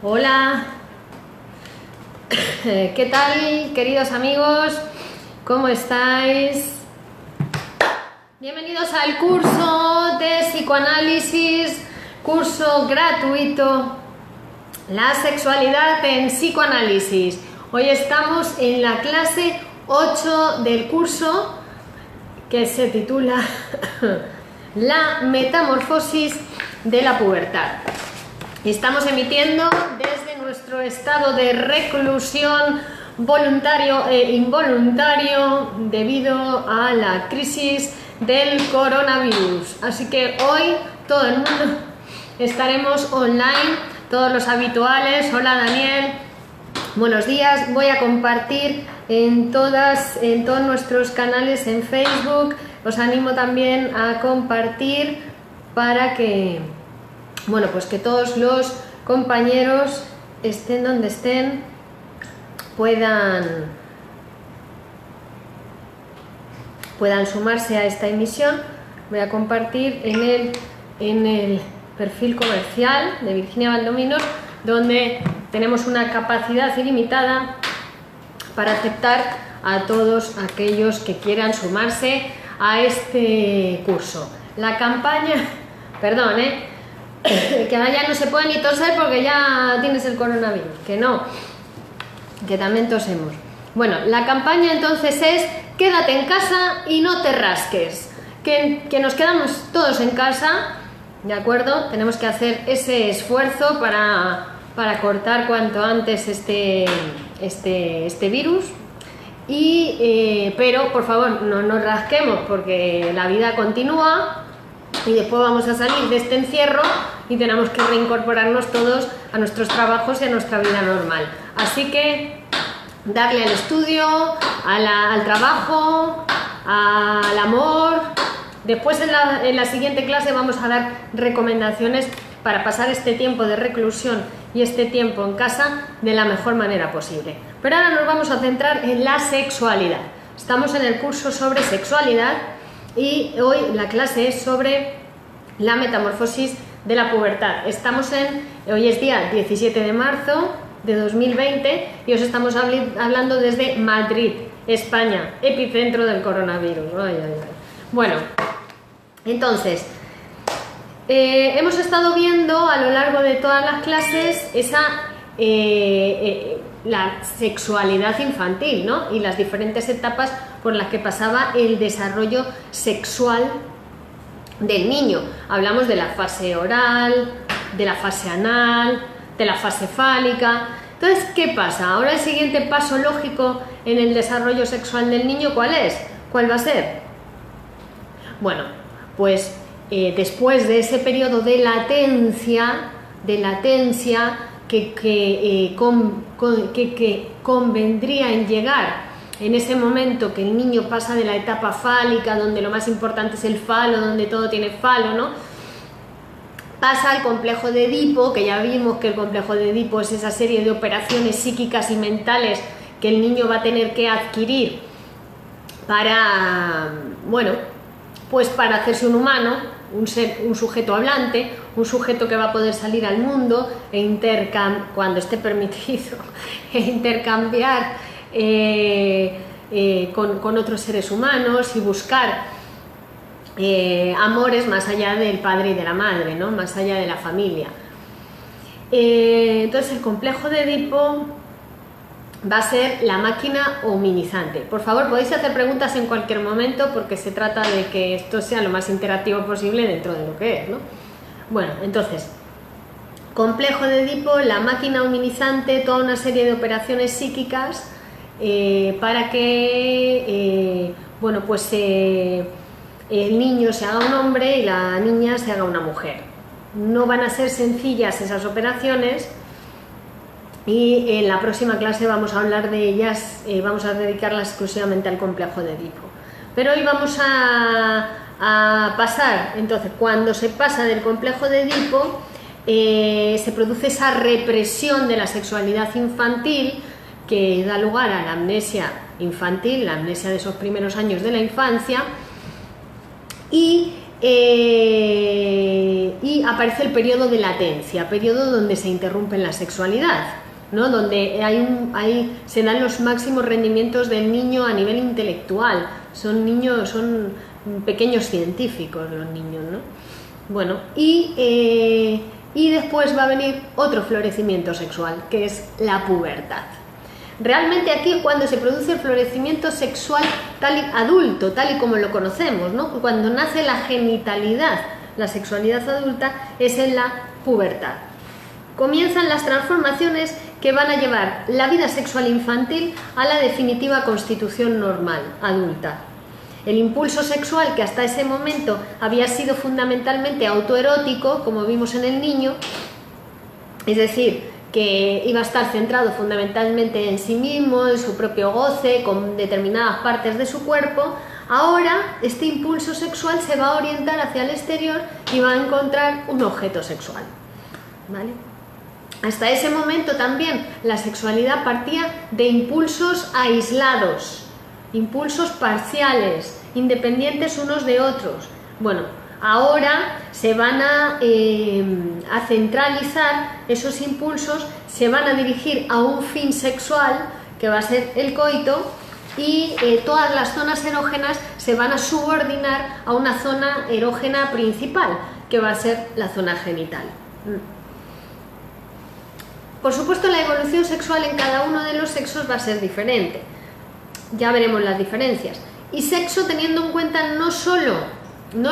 Hola, ¿qué tal, queridos amigos? ¿Cómo estáis? Bienvenidos al curso de psicoanálisis, curso gratuito, la sexualidad en psicoanálisis. Hoy estamos en la clase 8 del curso, que se titula La metamorfosis de la pubertad. Estamos emitiendo desde nuestro estado de reclusión voluntario e involuntario debido a la crisis del coronavirus. Así que hoy todo el mundo estaremos online, todos los habituales. Hola Daniel, buenos días. Voy a compartir en todos nuestros canales en Facebook. Os animo también a compartir para que, bueno, pues que todos los compañeros, estén donde estén, puedan sumarse a esta emisión. Voy a compartir en el perfil comercial de Virginia Valdominos, donde tenemos una capacidad ilimitada para aceptar a todos aquellos que quieran sumarse a este curso. La campaña, perdón, que ahora ya no se puede ni toser porque ya tienes el coronavirus, que no, que también tosemos. Bueno, la campaña entonces es: quédate en casa y no te rasques, que nos quedamos todos en casa, ¿de acuerdo? Tenemos que hacer ese esfuerzo para cortar cuanto antes este virus, pero por favor no nos rasquemos, porque la vida continúa y después vamos a salir de este encierro y tenemos que reincorporarnos todos a nuestros trabajos y a nuestra vida normal. Así que darle al estudio, al trabajo, al amor. Después en la siguiente clase vamos a dar recomendaciones para pasar este tiempo de reclusión y este tiempo en casa de la mejor manera posible. Pero ahora nos vamos a centrar en la sexualidad. Estamos en el curso sobre sexualidad y hoy la clase es sobre la metamorfosis de la pubertad. Hoy es día 17 de marzo de 2020 y os estamos hablando desde Madrid, España, epicentro del coronavirus. Ay, ay, ay. Bueno, entonces, hemos estado viendo a lo largo de todas las clases la sexualidad infantil, ¿no? Y las diferentes etapas por las que pasaba el desarrollo sexual del niño. Hablamos de la fase oral, de la fase anal, de la fase fálica. Entonces, ¿qué pasa? Ahora el siguiente paso lógico en el desarrollo sexual del niño, ¿cuál es? ¿Cuál va a ser? Bueno, pues después de ese periodo de latencia que convendría en llegar en ese momento que el niño pasa de la etapa fálica, donde lo más importante es el falo, donde todo tiene falo, ¿no? Pasa al complejo de Edipo, que ya vimos que el complejo de Edipo es esa serie de operaciones psíquicas y mentales que el niño va a tener que adquirir para, bueno, pues para hacerse un humano, un sujeto hablante, un sujeto que va a poder salir al mundo cuando esté permitido, intercambiar con otros seres humanos y buscar amores más allá del padre y de la madre, ¿no? Más allá de la familia. Entonces el complejo de Edipo va a ser la máquina hominizante. Por favor, podéis hacer preguntas en cualquier momento, porque se trata de que esto sea lo más interactivo posible dentro de lo que es, ¿no? Bueno, entonces, complejo de Edipo, la máquina hominizante, toda una serie de operaciones psíquicas para que bueno, pues el niño se haga un hombre y la niña se haga una mujer. No van a ser sencillas esas operaciones y en la próxima clase vamos a hablar de ellas, vamos a dedicarlas exclusivamente al complejo de Edipo. Pero hoy vamos a pasar, entonces, cuando se pasa del complejo de Edipo, se produce esa represión de la sexualidad infantil que da lugar a la amnesia infantil, la amnesia de esos primeros años de la infancia, y y aparece el periodo de latencia, periodo donde se interrumpe la sexualidad, ¿no? Donde se dan los máximos rendimientos del niño a nivel intelectual. Son pequeños científicos los niños, ¿no? Bueno, y después va a venir otro florecimiento sexual, que es la pubertad. Realmente aquí es cuando se produce el florecimiento sexual adulto, tal y como lo conocemos, ¿no? Cuando nace la genitalidad, la sexualidad adulta, es en la pubertad. Comienzan las transformaciones que van a llevar la vida sexual infantil a la definitiva constitución normal, adulta. El impulso sexual, que hasta ese momento había sido fundamentalmente autoerótico, como vimos en el niño, es decir, que iba a estar centrado fundamentalmente en sí mismo, en su propio goce, con determinadas partes de su cuerpo, ahora este impulso sexual se va a orientar hacia el exterior y va a encontrar un objeto sexual, ¿vale? Hasta ese momento también la sexualidad partía de impulsos aislados, impulsos parciales, independientes unos de otros. Bueno, ahora se van a centralizar esos impulsos, se van a dirigir a un fin sexual, que va a ser el coito, y todas las zonas erógenas se van a subordinar a una zona erógena principal, que va a ser la zona genital. Por supuesto, la evolución sexual en cada uno de los sexos va a ser diferente. Ya veremos las diferencias. Y sexo teniendo en cuenta no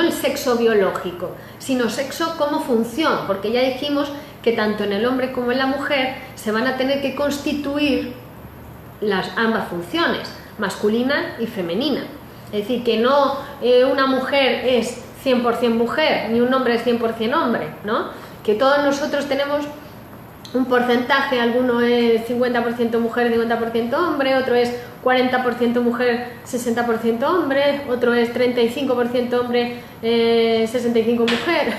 el sexo biológico, sino sexo como función, porque ya dijimos que tanto en el hombre como en la mujer se van a tener que constituir ambas funciones, masculina y femenina. Es decir, que no una mujer es 100% mujer, ni un hombre es 100% hombre, ¿no? Que todos nosotros tenemos un porcentaje, alguno es 50% mujer, 50% hombre, otro es 40% mujer, 60% hombre, otro es 35% hombre, 65% mujer.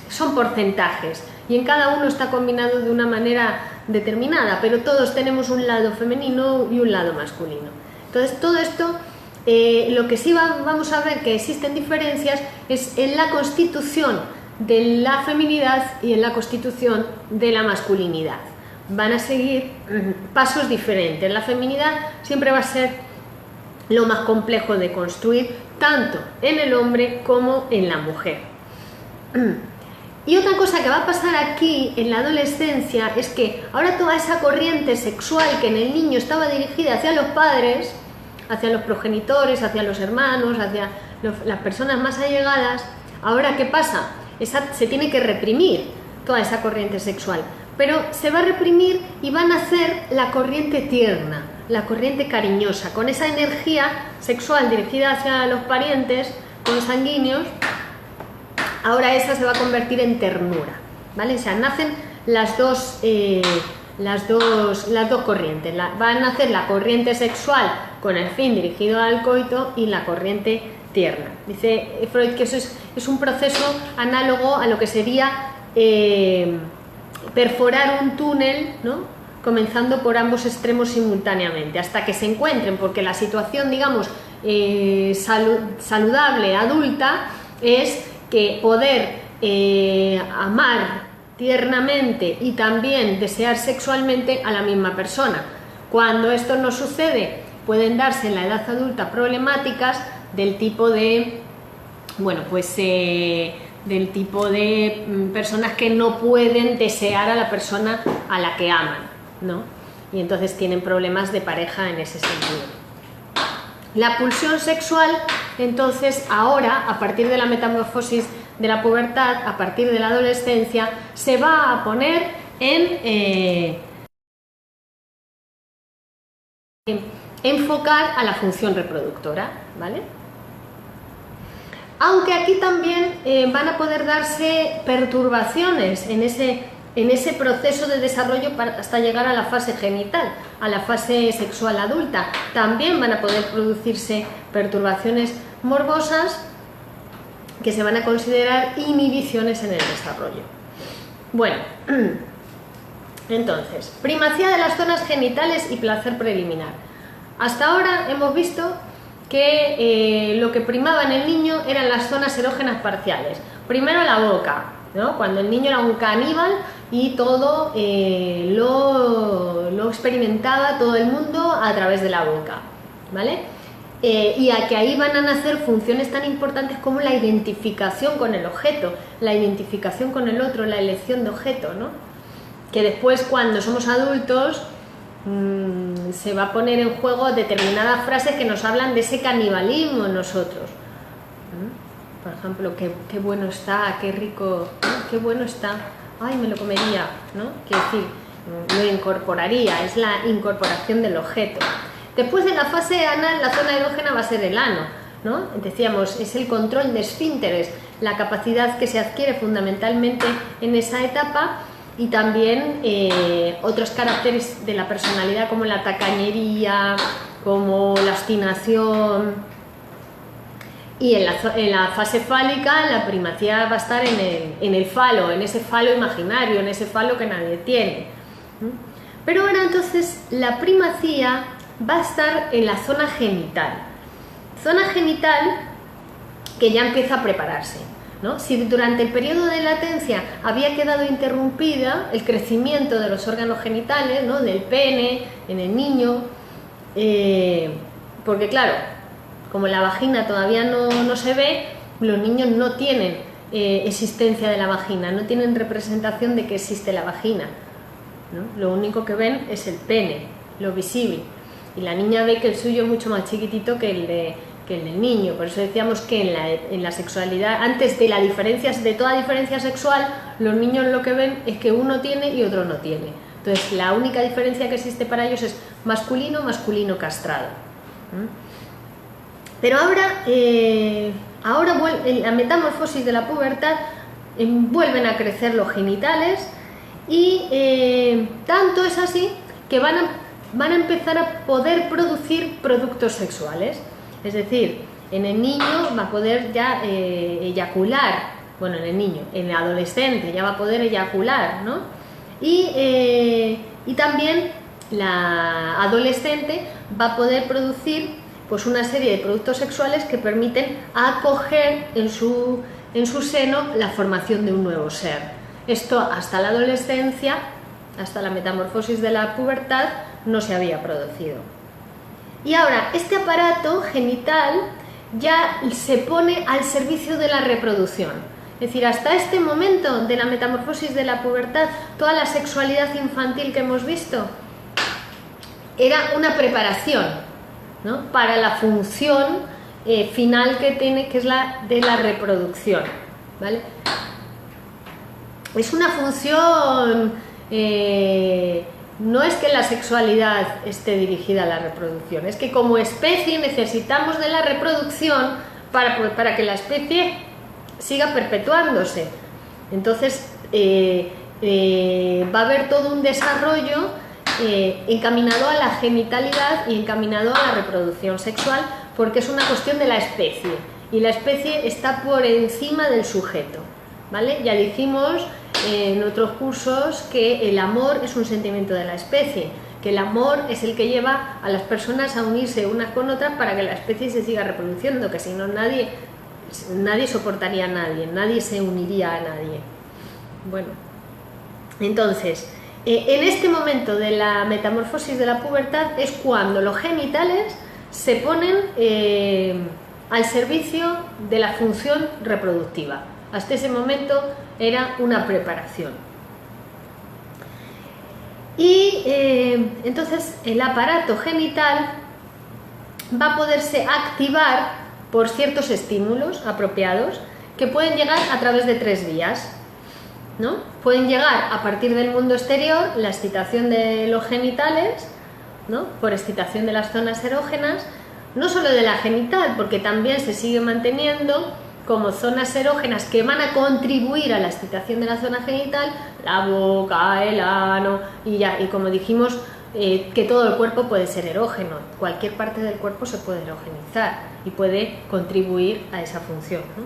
Son porcentajes y en cada uno está combinado de una manera determinada, pero todos tenemos un lado femenino y un lado masculino. Entonces todo esto, lo que sí vamos a ver que existen diferencias es en la constitución de la feminidad y en la constitución de la masculinidad. Van a seguir pasos diferentes. La feminidad siempre va a ser lo más complejo de construir, tanto en el hombre como en la mujer. Y otra cosa que va a pasar aquí en la adolescencia es que ahora toda esa corriente sexual que en el niño estaba dirigida hacia los padres, hacia los progenitores, hacia los hermanos, hacia las personas más allegadas, ahora ¿qué pasa? Se tiene que reprimir toda esa corriente sexual, pero se va a reprimir y va a nacer la corriente tierna, la corriente cariñosa, con esa energía sexual dirigida hacia los parientes consanguíneos. Ahora esa se va a convertir en ternura, ¿vale? O sea, nacen las dos corrientes. Va a nacer la corriente sexual con el fin dirigido al coito y la corriente tierna. Dice Freud que eso es un proceso análogo a lo que sería perforar un túnel, ¿no? Comenzando por ambos extremos simultáneamente, hasta que se encuentren, porque la situación, digamos, saludable, adulta, es que poder amar tiernamente y también desear sexualmente a la misma persona. Cuando esto no sucede, pueden darse en la edad adulta problemáticas del tipo de, bueno, pues del tipo de personas que no pueden desear a la persona a la que aman, ¿no? Y entonces tienen problemas de pareja en ese sentido. La pulsión sexual, entonces, ahora, a partir de la metamorfosis de la pubertad, a partir de la adolescencia, se va a poner en enfocar a la función reproductora, ¿vale? Aunque aquí también van a poder darse perturbaciones en ese proceso de desarrollo hasta llegar a la fase genital, a la fase sexual adulta. También van a poder producirse perturbaciones morbosas que se van a considerar inhibiciones en el desarrollo. Bueno, entonces, primacía de las zonas genitales y placer preliminar. Hasta ahora hemos visto que lo que primaba en el niño eran las zonas erógenas parciales. Primero la boca, ¿no? Cuando el niño era un caníbal y todo lo experimentaba todo el mundo a través de la boca, ¿vale? Y a que ahí van a nacer funciones tan importantes como la identificación con el objeto, la identificación con el otro, la elección de objeto, ¿no? Que después, cuando somos adultos, se va a poner en juego determinadas frases que nos hablan de ese canibalismo en nosotros. Por ejemplo, qué bueno está, qué rico, qué bueno está, ay, me lo comería, ¿no? Quiere decir, lo incorporaría, es la incorporación del objeto. Después de la fase anal, la zona erógena va a ser el ano, ¿no? Decíamos, es el control de esfínteres, la capacidad que se adquiere fundamentalmente en esa etapa, y también otros caracteres de la personalidad como la tacañería, como la obstinación. Y en la fase fálica la primacía va a estar en el falo, en ese falo imaginario, en ese falo que nadie tiene. Pero ahora entonces la primacía va a estar en la zona genital. Zona genital que ya empieza a prepararse, ¿no? Si durante el periodo de latencia había quedado interrumpida el crecimiento de los órganos genitales, ¿no? Del pene en el niño, porque claro, como la vagina todavía no se ve, los niños no tienen existencia de la vagina, no tienen representación de que existe la vagina, ¿no? Lo único que ven es el pene, lo visible, y la niña ve que el suyo es mucho más chiquitito que el del niño. Por eso decíamos que en la sexualidad, antes de toda diferencia sexual, los niños lo que ven es que uno tiene y otro no tiene. Entonces la única diferencia que existe para ellos es masculino castrado. Pero ahora en la metamorfosis de la pubertad vuelven a crecer los genitales, y tanto es así que van a empezar a poder producir productos sexuales. Es decir, en el niño va a poder ya eyacular, bueno, en el adolescente ya va a poder eyacular, ¿no? Y también la adolescente va a poder producir pues una serie de productos sexuales que permiten acoger en su seno la formación de un nuevo ser. Esto hasta la adolescencia, hasta la metamorfosis de la pubertad, no se había producido. Y ahora, este aparato genital ya se pone al servicio de la reproducción. Es decir, hasta este momento de la metamorfosis de la pubertad, toda la sexualidad infantil que hemos visto era una preparación, ¿no?, para la función final que tiene, que es la de la reproducción, ¿vale? Es una función, no es que la sexualidad esté dirigida a la reproducción, es que como especie necesitamos de la reproducción para que la especie siga perpetuándose. Entonces va a haber todo un desarrollo encaminado a la genitalidad y encaminado a la reproducción sexual, porque es una cuestión de la especie, y la especie está por encima del sujeto, ¿vale? Ya dijimos en otros cursos que el amor es un sentimiento de la especie, que el amor es el que lleva a las personas a unirse unas con otras para que la especie se siga reproduciendo, que si no nadie soportaría a nadie, nadie se uniría a nadie. Bueno, entonces, en este momento de la metamorfosis de la pubertad es cuando los genitales se ponen al servicio de la función reproductiva. Hasta ese momento era una preparación. Y entonces el aparato genital va a poderse activar por ciertos estímulos apropiados que pueden llegar a través de 3 vías, ¿no? Pueden llegar a partir del mundo exterior, la excitación de los genitales, ¿no?, por excitación de las zonas erógenas, no solo de la genital, porque también se sigue manteniendo como zonas erógenas que van a contribuir a la excitación de la zona genital, la boca, el ano, y como dijimos, que todo el cuerpo puede ser erógeno, cualquier parte del cuerpo se puede erogenizar y puede contribuir a esa función, ¿no?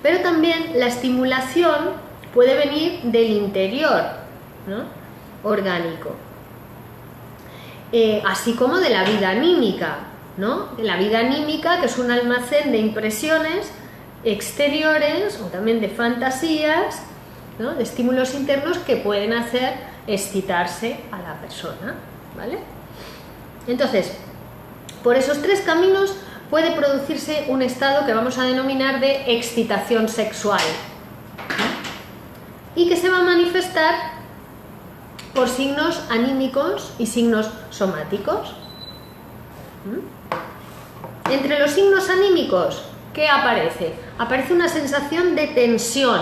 Pero también la estimulación puede venir del interior, ¿no?, orgánico, así como de la vida anímica, ¿no? La vida anímica, que es un almacén de impresiones exteriores o también de fantasías, ¿no? De estímulos internos que pueden hacer excitarse a la persona, ¿vale? Entonces, por esos tres caminos puede producirse un estado que vamos a denominar de excitación sexual, ¿no? Y que se va a manifestar por signos anímicos y signos somáticos. Entre los signos anímicos, ¿qué aparece? Aparece una sensación de tensión,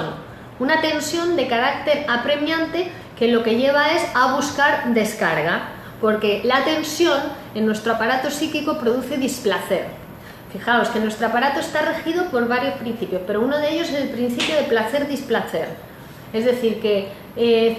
una tensión de carácter apremiante que lo que lleva es a buscar descarga, porque la tensión en nuestro aparato psíquico produce displacer. Fijaos que nuestro aparato está regido por varios principios, pero uno de ellos es el principio de placer-displacer. Es decir, que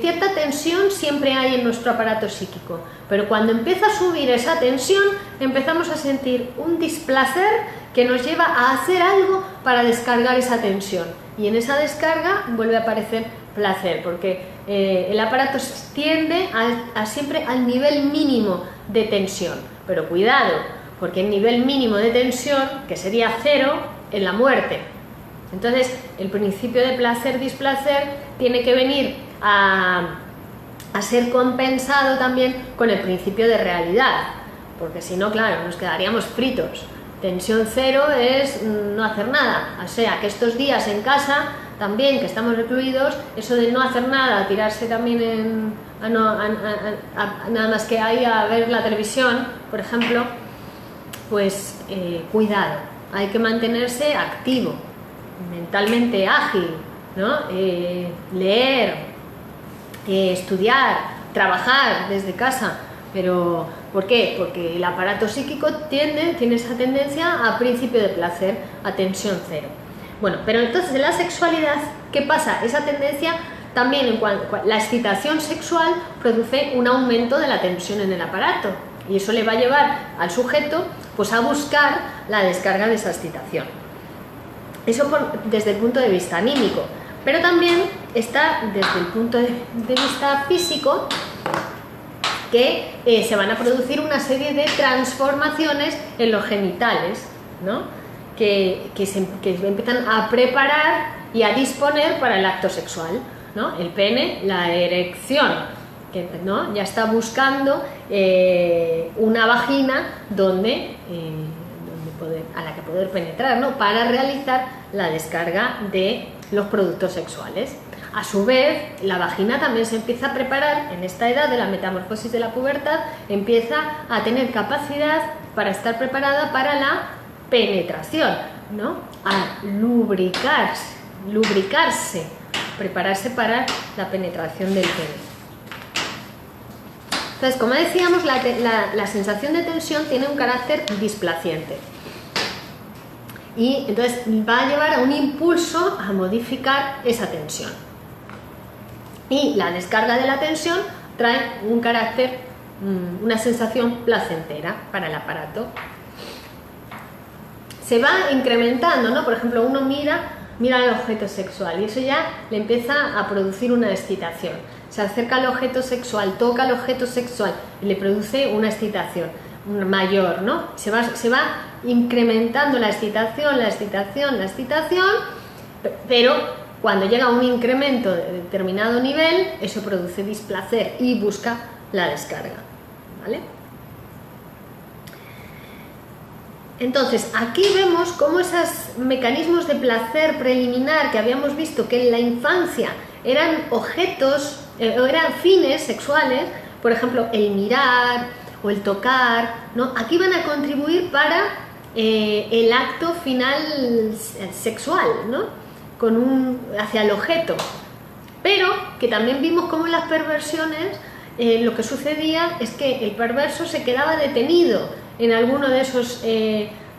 cierta tensión siempre hay en nuestro aparato psíquico, pero cuando empieza a subir esa tensión empezamos a sentir un displacer que nos lleva a hacer algo para descargar esa tensión, y en esa descarga vuelve a aparecer placer, porque el aparato tiende a siempre al nivel mínimo de tensión, pero cuidado, porque el nivel mínimo de tensión, que sería 0, es la muerte. Entonces el principio de placer-displacer tiene que venir a ser compensado también con el principio de realidad, porque si no, claro, nos quedaríamos fritos. Tensión 0 es no hacer nada, o sea que estos días en casa también, que estamos recluidos, eso de no hacer nada, tirarse también nada más que ahí a ver la televisión, por ejemplo, pues cuidado, hay que mantenerse activo, mentalmente ágil, ¿no? Leer, estudiar, trabajar desde casa. Pero ¿por qué? Porque el aparato psíquico tiene esa tendencia a principio de placer, a tensión 0. Bueno, pero entonces en la sexualidad, ¿qué pasa? Esa tendencia también, la excitación sexual produce un aumento de la tensión en el aparato, y eso le va a llevar al sujeto pues a buscar la descarga de esa excitación. Eso desde el punto de vista anímico, pero también está desde el punto de vista físico, que se van a producir una serie de transformaciones en los genitales, ¿no? que empiezan a preparar y a disponer para el acto sexual, ¿no? El pene, la erección, ¿no? Ya está buscando una vagina a la que poder penetrar, ¿no? Para realizar la descarga de los productos sexuales. A su vez, la vagina también se empieza a preparar en esta edad de la metamorfosis de la pubertad, empieza a tener capacidad para estar preparada para la penetración, ¿no? A lubricarse, prepararse para la penetración del pene. Entonces, como decíamos, la sensación de tensión tiene un carácter displaciente. Y entonces va a llevar a un impulso a modificar esa tensión. Y la descarga de la tensión trae un carácter, una sensación placentera para el aparato. Se va incrementando, ¿no? Por ejemplo, uno mira el objeto sexual y eso ya le empieza a producir una excitación. Se acerca al objeto sexual, toca al objeto sexual y le produce una excitación mayor, ¿no? Se va incrementando la excitación, pero cuando llega a un incremento de determinado nivel, eso produce displacer y busca la descarga, ¿vale? Entonces, aquí vemos cómo esos mecanismos de placer preliminar que habíamos visto que en la infancia eran objetos, eran fines sexuales, por ejemplo, el mirar o el tocar, ¿no? Aquí van a contribuir para el acto final sexual, ¿no? Hacia el objeto, pero que también vimos cómo en las perversiones lo que sucedía es que el perverso se quedaba detenido en alguno de esos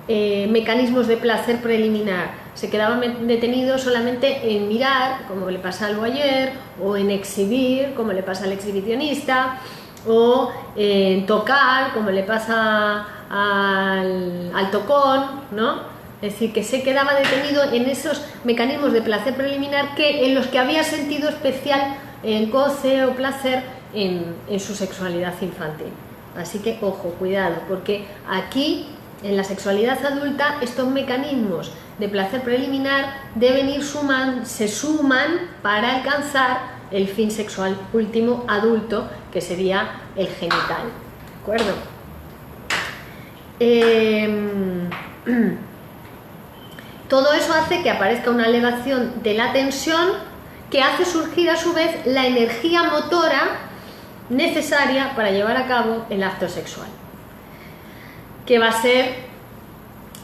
mecanismos de placer preliminar, se quedaba detenido solamente en mirar, como le pasa al voyeur, o en exhibir, como le pasa al exhibicionista, o en tocar, como le pasa al tocón, ¿no? Es decir, que se quedaba detenido en esos mecanismos de placer preliminar en los que había sentido especial goce o placer en su sexualidad infantil. Así que, ojo, cuidado, porque aquí En la sexualidad adulta, estos mecanismos de placer preliminar se suman para alcanzar el fin sexual último adulto, que sería el genital. ¿De acuerdo? Todo eso hace que aparezca una elevación de la tensión que hace surgir a su vez la energía motora necesaria para llevar a cabo el acto sexual, que va a ser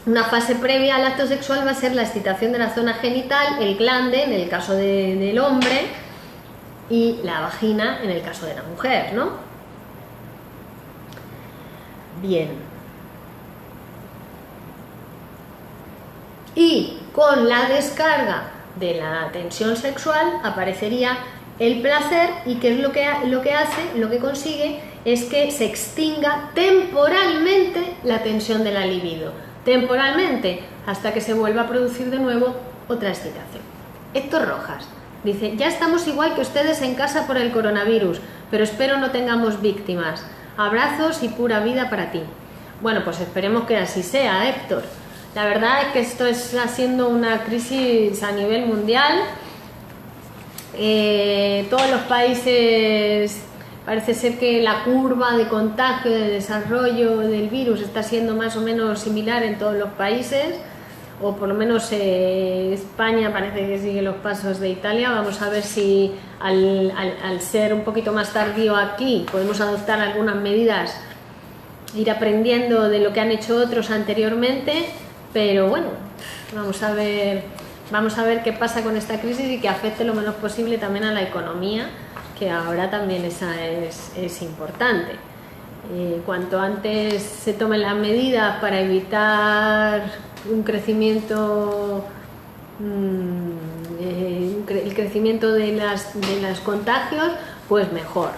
una fase previa al acto sexual, va a ser la excitación de la zona genital, el glande en el caso del hombre y la vagina en el caso de la mujer, ¿no? Bien. Y con la descarga de la tensión sexual aparecería el placer, y ¿qué es lo que consigue? Es que se extinga temporalmente la tensión de la libido. Temporalmente, hasta que se vuelva a producir de nuevo otra excitación. Héctor Rojas dice: ya estamos igual que ustedes en casa por el coronavirus, pero espero no tengamos víctimas. Abrazos y pura vida para ti. Bueno, pues esperemos que así sea, Héctor. La verdad es que esto está siendo una crisis a nivel mundial. Todos los países, parece ser que la curva de contagio, de desarrollo del virus está siendo más o menos similar en todos los países, o por lo menos España parece que sigue los pasos de Italia. Vamos a ver si al ser un poquito más tardío aquí podemos adoptar algunas medidas, ir aprendiendo de lo que han hecho otros anteriormente, pero bueno, vamos a ver qué pasa con esta crisis y que afecte lo menos posible también a la economía, que ahora también esa es importante. Cuanto antes se tomen las medidas para evitar un crecimiento, el crecimiento de los contagios, pues mejor.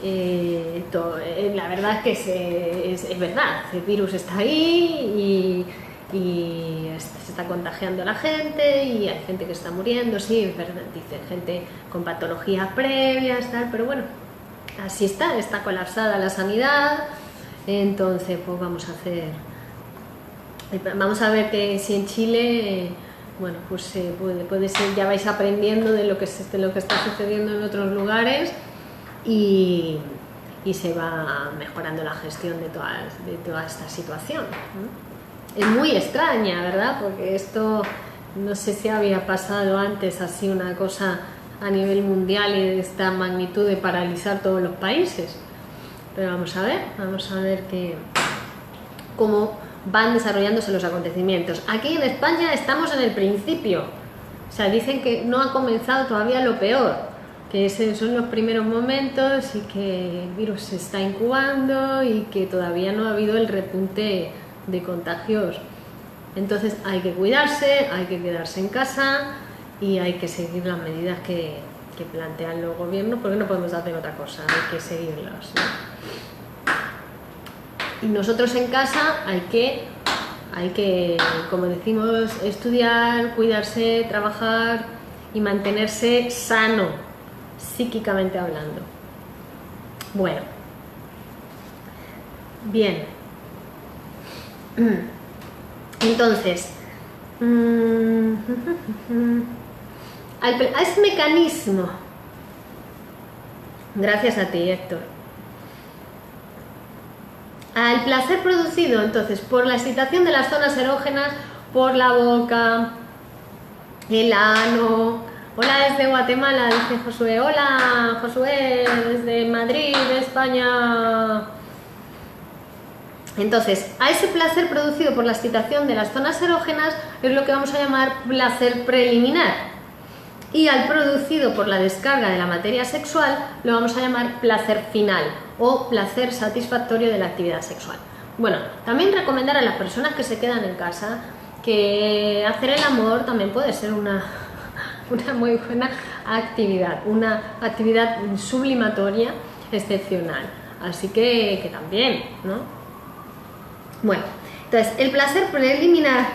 La verdad es que es verdad, el virus está ahí y se está contagiando a la gente y hay gente que está muriendo, sí, es verdad, dice, gente con patologías previas, tal, pero bueno, así está colapsada la sanidad. Entonces pues vamos a ver que si en Chile, bueno, pues puede ser, ya vais aprendiendo de lo que está sucediendo en otros lugares y se va mejorando la gestión de toda esta situación, ¿no? Es muy extraña, ¿verdad? Porque esto no sé si había pasado antes así una cosa a nivel mundial y de esta magnitud de paralizar todos los países. Pero vamos a ver cómo van desarrollándose los acontecimientos. Aquí en España estamos en el principio. O sea, dicen que no ha comenzado todavía lo peor, que son los primeros momentos y que el virus se está incubando y que todavía no ha habido el repunte de contagios. Entonces hay que cuidarse, hay que quedarse en casa y hay que seguir las medidas que plantean los gobiernos, porque no podemos hacer otra cosa, hay que seguirlas, ¿no? Y nosotros en casa hay que, como decimos, estudiar, cuidarse, trabajar y mantenerse sano, psíquicamente hablando. Bueno, bien. Entonces, a ese mecanismo, gracias a ti, Héctor, al placer producido entonces por la excitación de las zonas erógenas, por la boca, el ano. Hola desde Guatemala, dice Josué. Hola Josué, desde Madrid, España. Entonces, a ese placer producido por la excitación de las zonas erógenas es lo que vamos a llamar placer preliminar. Y al producido por la descarga de la materia sexual lo vamos a llamar placer final o placer satisfactorio de la actividad sexual. Bueno, también recomendar a las personas que se quedan en casa que hacer el amor también puede ser una muy buena actividad, una actividad sublimatoria excepcional. Así que también, ¿no? Bueno, entonces el placer preliminar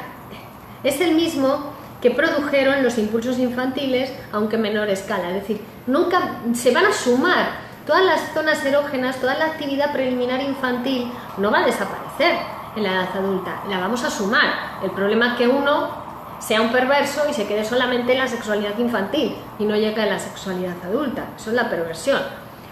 es el mismo que produjeron los impulsos infantiles, aunque en menor escala. Es decir, nunca se van a sumar todas las zonas erógenas, toda la actividad preliminar infantil no va a desaparecer. en la edad adulta, la vamos a sumar. El problema es que uno sea un perverso y se quede solamente en la sexualidad infantil y no llegue a la sexualidad adulta. Eso es la perversión.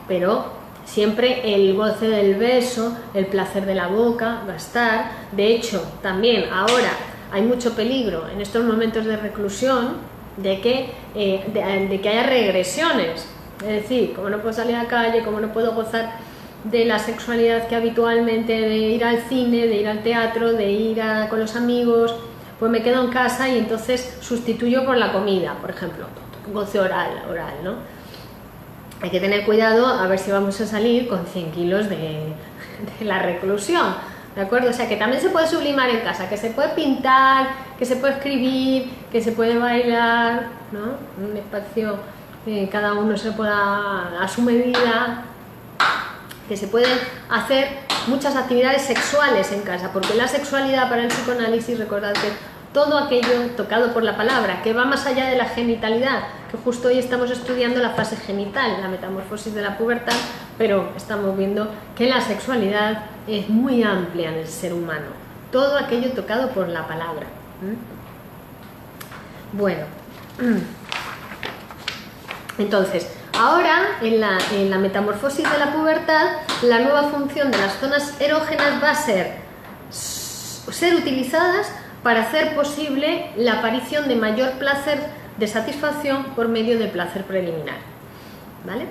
Pero siempre el goce del beso, el placer de la boca va a estar. De hecho, también ahora hay mucho peligro en estos momentos de reclusión de que haya regresiones. Es decir, como no puedo salir a la calle, como no puedo gozar de la sexualidad que habitualmente, de ir al cine, de ir al teatro, de ir con los amigos, pues me quedo en casa y entonces sustituyo por la comida, por ejemplo, goce oral, ¿no? Hay que tener cuidado a ver si vamos a salir con 100 kilos de la reclusión, ¿de acuerdo? O sea, que también se puede sublimar en casa, que se puede pintar, que se puede escribir, que se puede bailar, ¿no? Un espacio que cada uno se pueda a su medida, que se pueden hacer muchas actividades sexuales en casa, porque la sexualidad para el psicoanálisis, recordad que todo aquello tocado por la palabra, que va más allá de la genitalidad, que justo hoy estamos estudiando la fase genital, la metamorfosis de la pubertad, pero estamos viendo que la sexualidad es muy amplia en el ser humano, todo aquello tocado por la palabra. Bueno, entonces, ahora en la metamorfosis de la pubertad, la nueva función de las zonas erógenas va a ser utilizadas para hacer posible la aparición de mayor placer de satisfacción por medio del placer preliminar, ¿vale?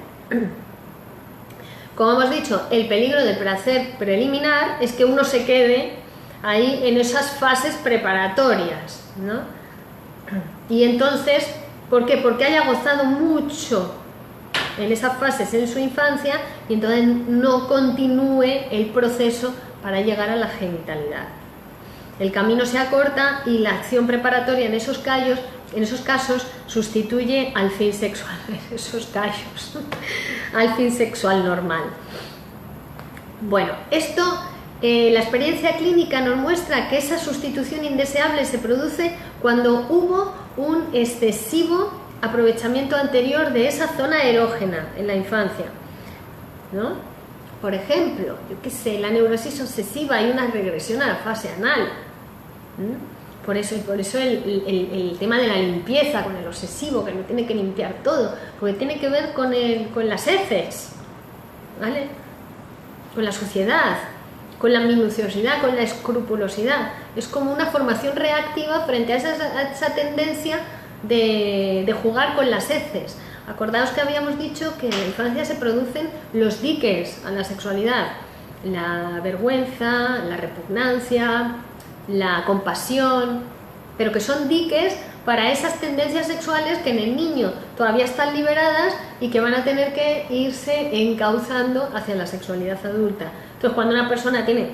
Como hemos dicho, el peligro del placer preliminar es que uno se quede ahí en esas fases preparatorias, ¿no? Y entonces, ¿por qué? Porque haya gozado mucho en esas fases en su infancia y entonces no continúe el proceso para llegar a la genitalidad. El camino se acorta y la acción preparatoria en esos casos sustituye al fin sexual, al fin sexual normal. Bueno, esto, la experiencia clínica nos muestra que esa sustitución indeseable se produce cuando hubo un excesivo aprovechamiento anterior de esa zona erógena en la infancia, ¿no? Por ejemplo, yo qué sé, la neurosis obsesiva y una regresión a la fase anal. Por eso el tema de la limpieza con el obsesivo, que no tiene que limpiar todo, porque tiene que ver con las heces, ¿vale? Con la suciedad, con la minuciosidad, con la escrupulosidad. Es como una formación reactiva frente a esa tendencia de jugar con las heces. Acordaos que habíamos dicho que en la infancia se producen los diques a la sexualidad: la vergüenza, la repugnancia, la compasión, pero que son diques para esas tendencias sexuales que en el niño todavía están liberadas y que van a tener que irse encauzando hacia la sexualidad adulta. Entonces, cuando una persona tiene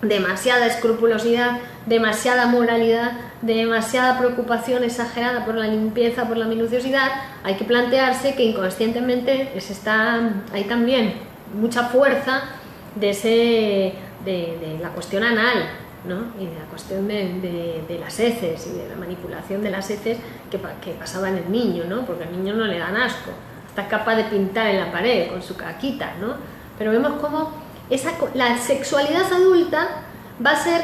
demasiada escrupulosidad, demasiada moralidad, demasiada preocupación exagerada por la limpieza, por la minuciosidad, hay que plantearse que inconscientemente hay también mucha fuerza de la cuestión anal, ¿no? Y de la cuestión de las heces y de la manipulación de las heces que pasaba en el niño, ¿no? Porque al niño no le dan asco, está capaz de pintar en la pared con su caquita, ¿no? Pero vemos cómo la sexualidad adulta va a ser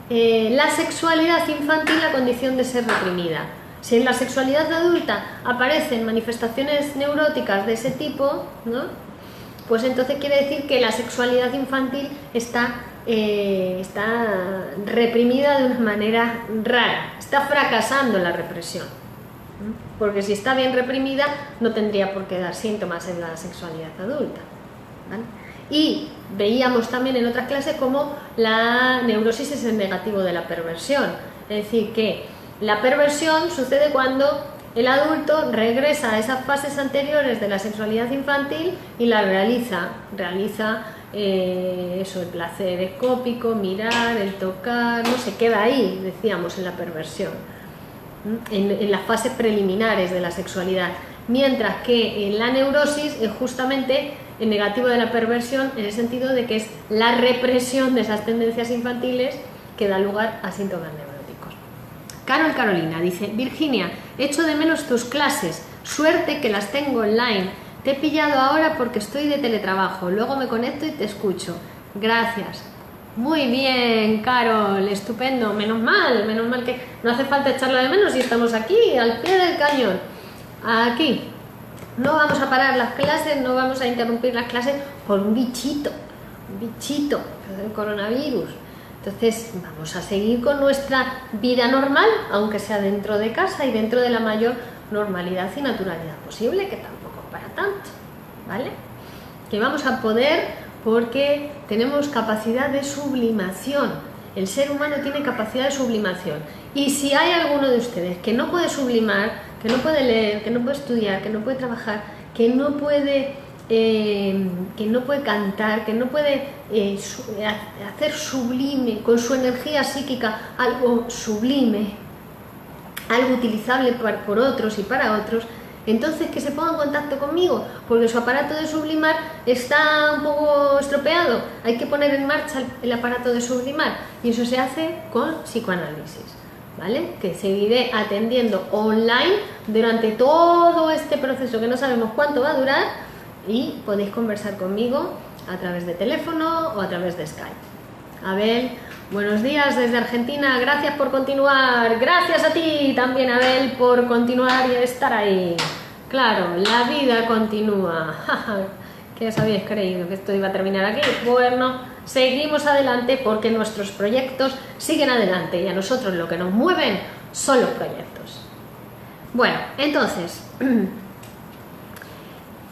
la sexualidad infantil la condición de ser reprimida. Si en la sexualidad adulta aparecen manifestaciones neuróticas de ese tipo, ¿no? Pues entonces quiere decir que la sexualidad infantil está reprimida de una manera rara, está fracasando la represión, porque si está bien reprimida no tendría por qué dar síntomas en la sexualidad adulta, ¿vale? Y veíamos también en otras clases cómo la neurosis es el negativo de la perversión, es decir, que la perversión sucede cuando el adulto regresa a esas fases anteriores de la sexualidad infantil y la realiza el placer escópico, mirar, el tocar, no se queda ahí, decíamos, en la perversión, en las fases preliminares de la sexualidad, mientras que en la neurosis es justamente el negativo de la perversión, en el sentido de que es la represión de esas tendencias infantiles que da lugar a síntomas neuróticos. Carolina dice: Virginia, echo de menos tus clases, suerte que las tengo online. Te he pillado ahora porque estoy de teletrabajo, luego me conecto y te escucho. Gracias. Muy bien, Carol, estupendo, menos mal que no hace falta echarla de menos y estamos aquí, al pie del cañón. Aquí, no vamos a parar las clases, no vamos a interrumpir las clases por un bichito, que es el coronavirus. Entonces vamos a seguir con nuestra vida normal, aunque sea dentro de casa y dentro de la mayor normalidad y naturalidad posible, que tampoco es para tanto, ¿vale? Que vamos a poder porque tenemos capacidad de sublimación. El ser humano tiene capacidad de sublimación. Y si hay alguno de ustedes que no puede sublimar, que no puede leer, que no puede estudiar, que no puede trabajar, que no puede cantar, que no puede hacer sublime, con su energía psíquica, algo sublime, algo utilizable por otros y para otros, entonces que se ponga en contacto conmigo, porque su aparato de sublimar está un poco estropeado. Hay que poner en marcha el aparato de sublimar y eso se hace con psicoanálisis, ¿vale? Que seguiré atendiendo online durante todo este proceso que no sabemos cuánto va a durar y podéis conversar conmigo a través de teléfono o a través de Skype. Abel, buenos días desde Argentina, gracias por continuar, gracias a ti también, Abel, por continuar y estar ahí. Claro, la vida continúa. ¿Qué os habíais creído? ¿Que esto iba a terminar aquí? Bueno, seguimos adelante porque nuestros proyectos siguen adelante y a nosotros lo que nos mueven son los proyectos. Bueno, entonces,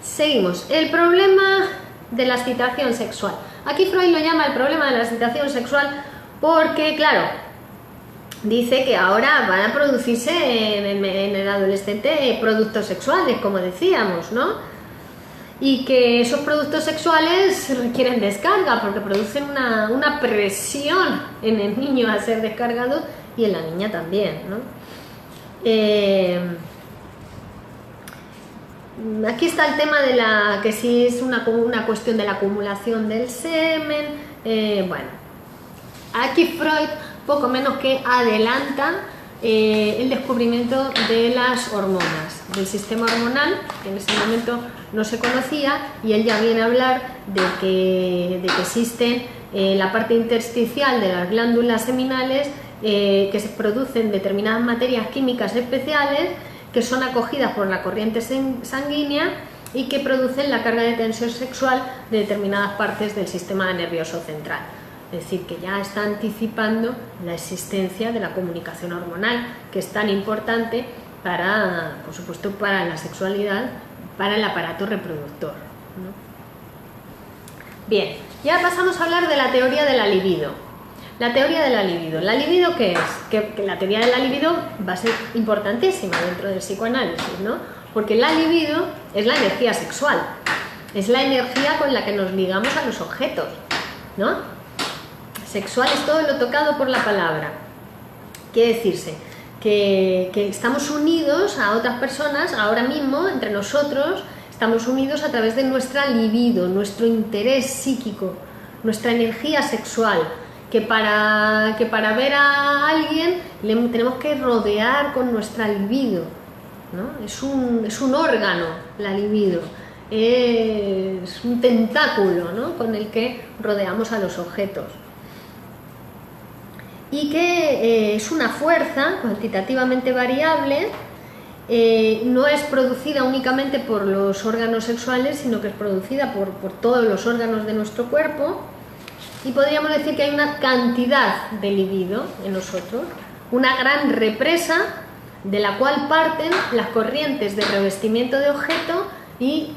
seguimos. El problema de la excitación sexual. Aquí Freud lo llama el problema de la excitación sexual porque, claro, dice que ahora van a producirse en el adolescente productos sexuales, como decíamos, ¿no? Y que esos productos sexuales requieren descarga porque producen una presión en el niño a ser descargado y en la niña también, ¿no? Aquí está el tema de que si es una cuestión de la acumulación del semen. Bueno, aquí Freud poco menos que adelanta el descubrimiento de las hormonas, del sistema hormonal, que en ese momento no se conocía, y él ya viene a hablar de que existen la parte intersticial de las glándulas seminales, que se producen determinadas materias químicas especiales que son acogidas por la corriente sanguínea y que producen la carga de tensión sexual de determinadas partes del sistema nervioso central. Es decir, que ya está anticipando la existencia de la comunicación hormonal, que es tan importante para, por supuesto, para la sexualidad, para el aparato reproductor, ¿no? Bien, ya pasamos a hablar de la teoría de la libido. La teoría de la libido. ¿La libido qué es? Que la teoría de la libido va a ser importantísima dentro del psicoanálisis, ¿no? Porque la libido es la energía sexual, es la energía con la que nos ligamos a los objetos, ¿no? Sexual es todo lo tocado por la palabra. Quiere decirse que estamos unidos a otras personas, ahora mismo, entre nosotros, estamos unidos a través de nuestra libido, nuestro interés psíquico, nuestra energía sexual. Que para ver a alguien tenemos que rodear con nuestra libido, ¿no? Es un órgano, la libido, es un tentáculo, ¿no? Con el que rodeamos a los objetos. Y que es una fuerza cuantitativamente variable, no es producida únicamente por los órganos sexuales, sino que es producida por todos los órganos de nuestro cuerpo. Y podríamos decir que hay una cantidad de libido en nosotros, una gran represa de la cual parten las corrientes de revestimiento de objeto y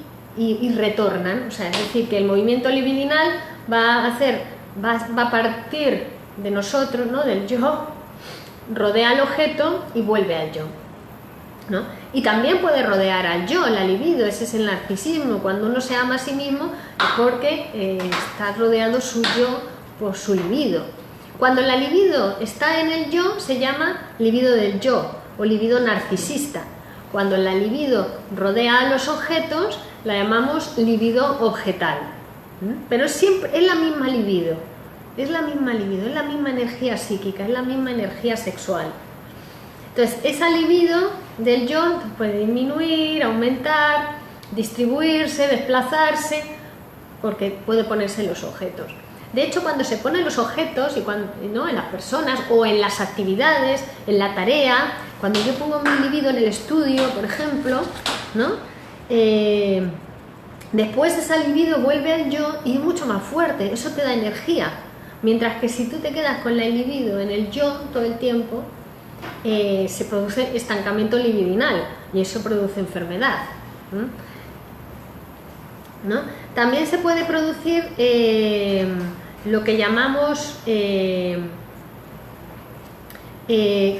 retornan. O sea, es decir, que el movimiento libidinal va a partir de nosotros, ¿no? Del yo, rodea al objeto y vuelve al yo, ¿no? Y también puede rodear al yo, la libido, ese es el narcisismo. Cuando uno se ama a sí mismo es porque está rodeando su yo por su libido. Cuando la libido está en el yo se llama libido del yo o libido narcisista. Cuando la libido rodea a los objetos la llamamos libido objetal. Pero siempre es la misma libido, es la misma energía psíquica, es la misma energía sexual. Entonces, esa libido del yo puede disminuir, aumentar, distribuirse, desplazarse, porque puede ponerse en los objetos. De hecho, cuando se ponen los objetos, y cuando, ¿no?, en las personas o en las actividades, en la tarea, cuando yo pongo mi libido en el estudio, por ejemplo, ¿no?, después ese libido vuelve al yo y es mucho más fuerte, eso te da energía. Mientras que si tú te quedas con el libido en el yo todo el tiempo, se produce estancamiento libidinal y eso produce enfermedad, ¿no? También se puede producir lo que llamamos que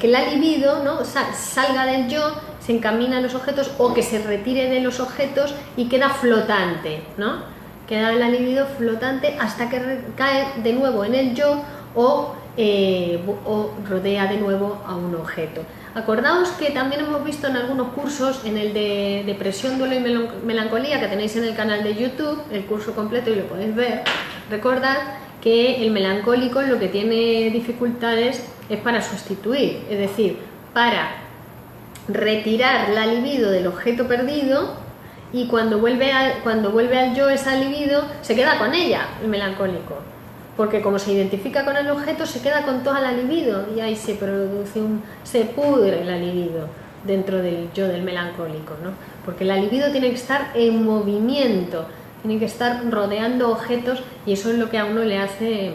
la libido, ¿no?, salga del yo, se encamina a los objetos o que se retire de los objetos y queda flotante, ¿no? Queda la libido flotante hasta que cae de nuevo en el yo o rodea de nuevo a un objeto. Acordaos que también hemos visto en algunos cursos, en el de depresión, duelo y melancolía, que tenéis en el canal de YouTube, el curso completo y lo podéis ver. Recordad que el melancólico lo que tiene dificultades es para sustituir, es decir, para retirar la libido del objeto perdido, y cuando vuelve al yo esa libido, se queda con ella, el melancólico. Porque como se identifica con el objeto, se queda con toda la libido y ahí se produce se pudre la libido dentro del yo del melancólico, ¿no? Porque la libido tiene que estar en movimiento, tiene que estar rodeando objetos y eso es lo que a uno le hace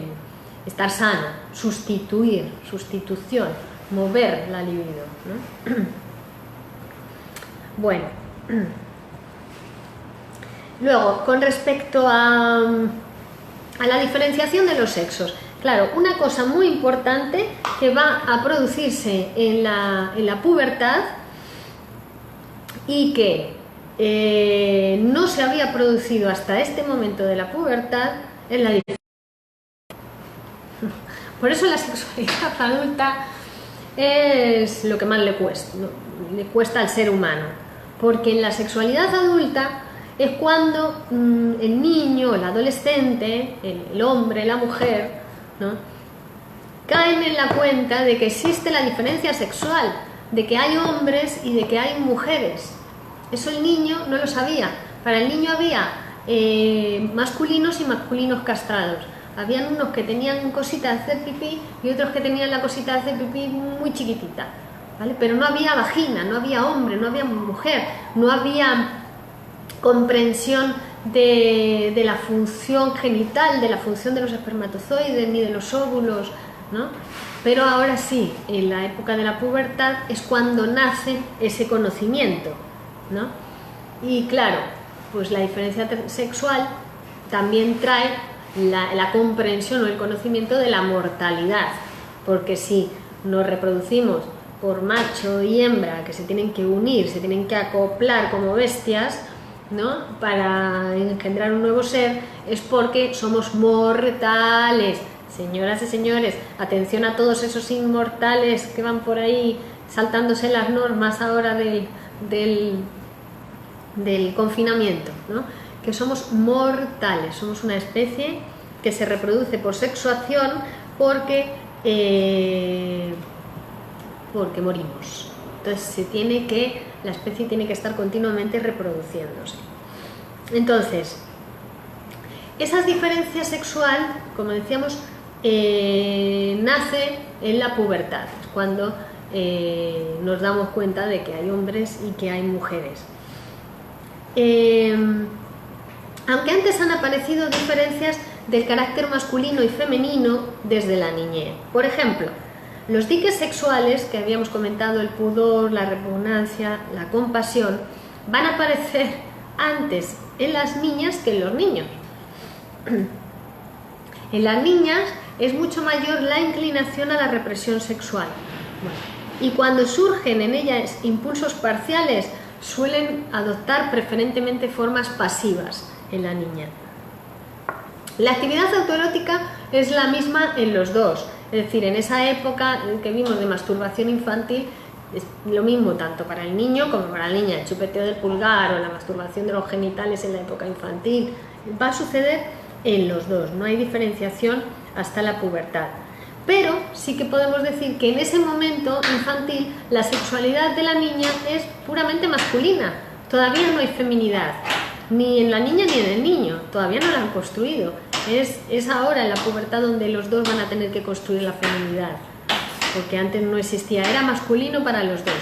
estar sano, sustitución, mover la libido, ¿no? Bueno, luego, con respecto a la diferenciación de los sexos, claro, una cosa muy importante que va a producirse en la pubertad y que no se había producido hasta este momento de la pubertad es la diferencia. Por eso la sexualidad adulta es lo que más le cuesta, ¿no? Le cuesta al ser humano, porque en la sexualidad adulta es cuando el niño, el adolescente, el hombre, la mujer, ¿no?, caen en la cuenta de que existe la diferencia sexual, de que hay hombres y de que hay mujeres. Eso el niño no lo sabía. Para el niño había masculinos y masculinos castrados. Habían unos que tenían cosita de hacer pipí y otros que tenían la cosita de hacer pipí muy chiquitita, ¿vale? Pero no había vagina, no había hombre, no había mujer, no había comprensión de la función genital, de la función de los espermatozoides ni de los óvulos, ¿no? Pero ahora sí, en la época de la pubertad es cuando nace ese conocimiento, ¿no? Y claro, pues la diferencia sexual también trae la comprensión o el conocimiento de la mortalidad, porque si nos reproducimos por macho y hembra que se tienen que unir, se tienen que acoplar como bestias, ¿no?, para engendrar un nuevo ser, es porque somos mortales. Señoras y señores, atención a todos esos inmortales que van por ahí saltándose las normas ahora del confinamiento, ¿no?, que somos mortales, somos una especie que se reproduce por sexuación porque morimos. Entonces la especie tiene que estar continuamente reproduciéndose. Entonces, esa diferencia sexual, como decíamos, nace en la pubertad, cuando nos damos cuenta de que hay hombres y que hay mujeres. Aunque antes han aparecido diferencias del carácter masculino y femenino desde la niñez. Por ejemplo, los diques sexuales que habíamos comentado, el pudor, la repugnancia, la compasión, van a aparecer antes en las niñas que en los niños. En las niñas es mucho mayor la inclinación a la represión sexual. Y cuando surgen en ellas impulsos parciales, suelen adoptar preferentemente formas pasivas en la niña. La actividad autoerótica es la misma en los dos, es decir, en esa época que vimos de masturbación infantil, es lo mismo tanto para el niño como para la niña, el chupeteo del pulgar o la masturbación de los genitales en la época infantil, va a suceder en los dos, no hay diferenciación hasta la pubertad. Pero sí que podemos decir que en ese momento infantil la sexualidad de la niña es puramente masculina, todavía no hay feminidad, ni en la niña ni en el niño, todavía no la han construido. Es ahora en la pubertad donde los dos van a tener que construir la feminidad, porque antes no existía, era masculino para los dos.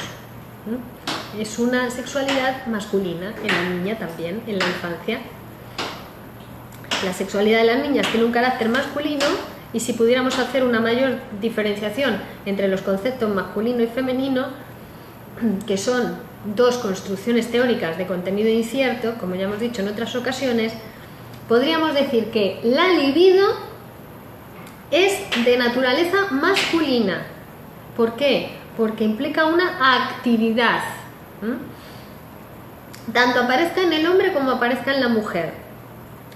Es una sexualidad masculina en la niña también, en la infancia. La sexualidad de las niñas tiene un carácter masculino, y si pudiéramos hacer una mayor diferenciación entre los conceptos masculino y femenino, que son dos construcciones teóricas de contenido incierto, como ya hemos dicho en otras ocasiones, podríamos decir que la libido es de naturaleza masculina. ¿Por qué? Porque implica una actividad, tanto aparezca en el hombre como aparezca en la mujer,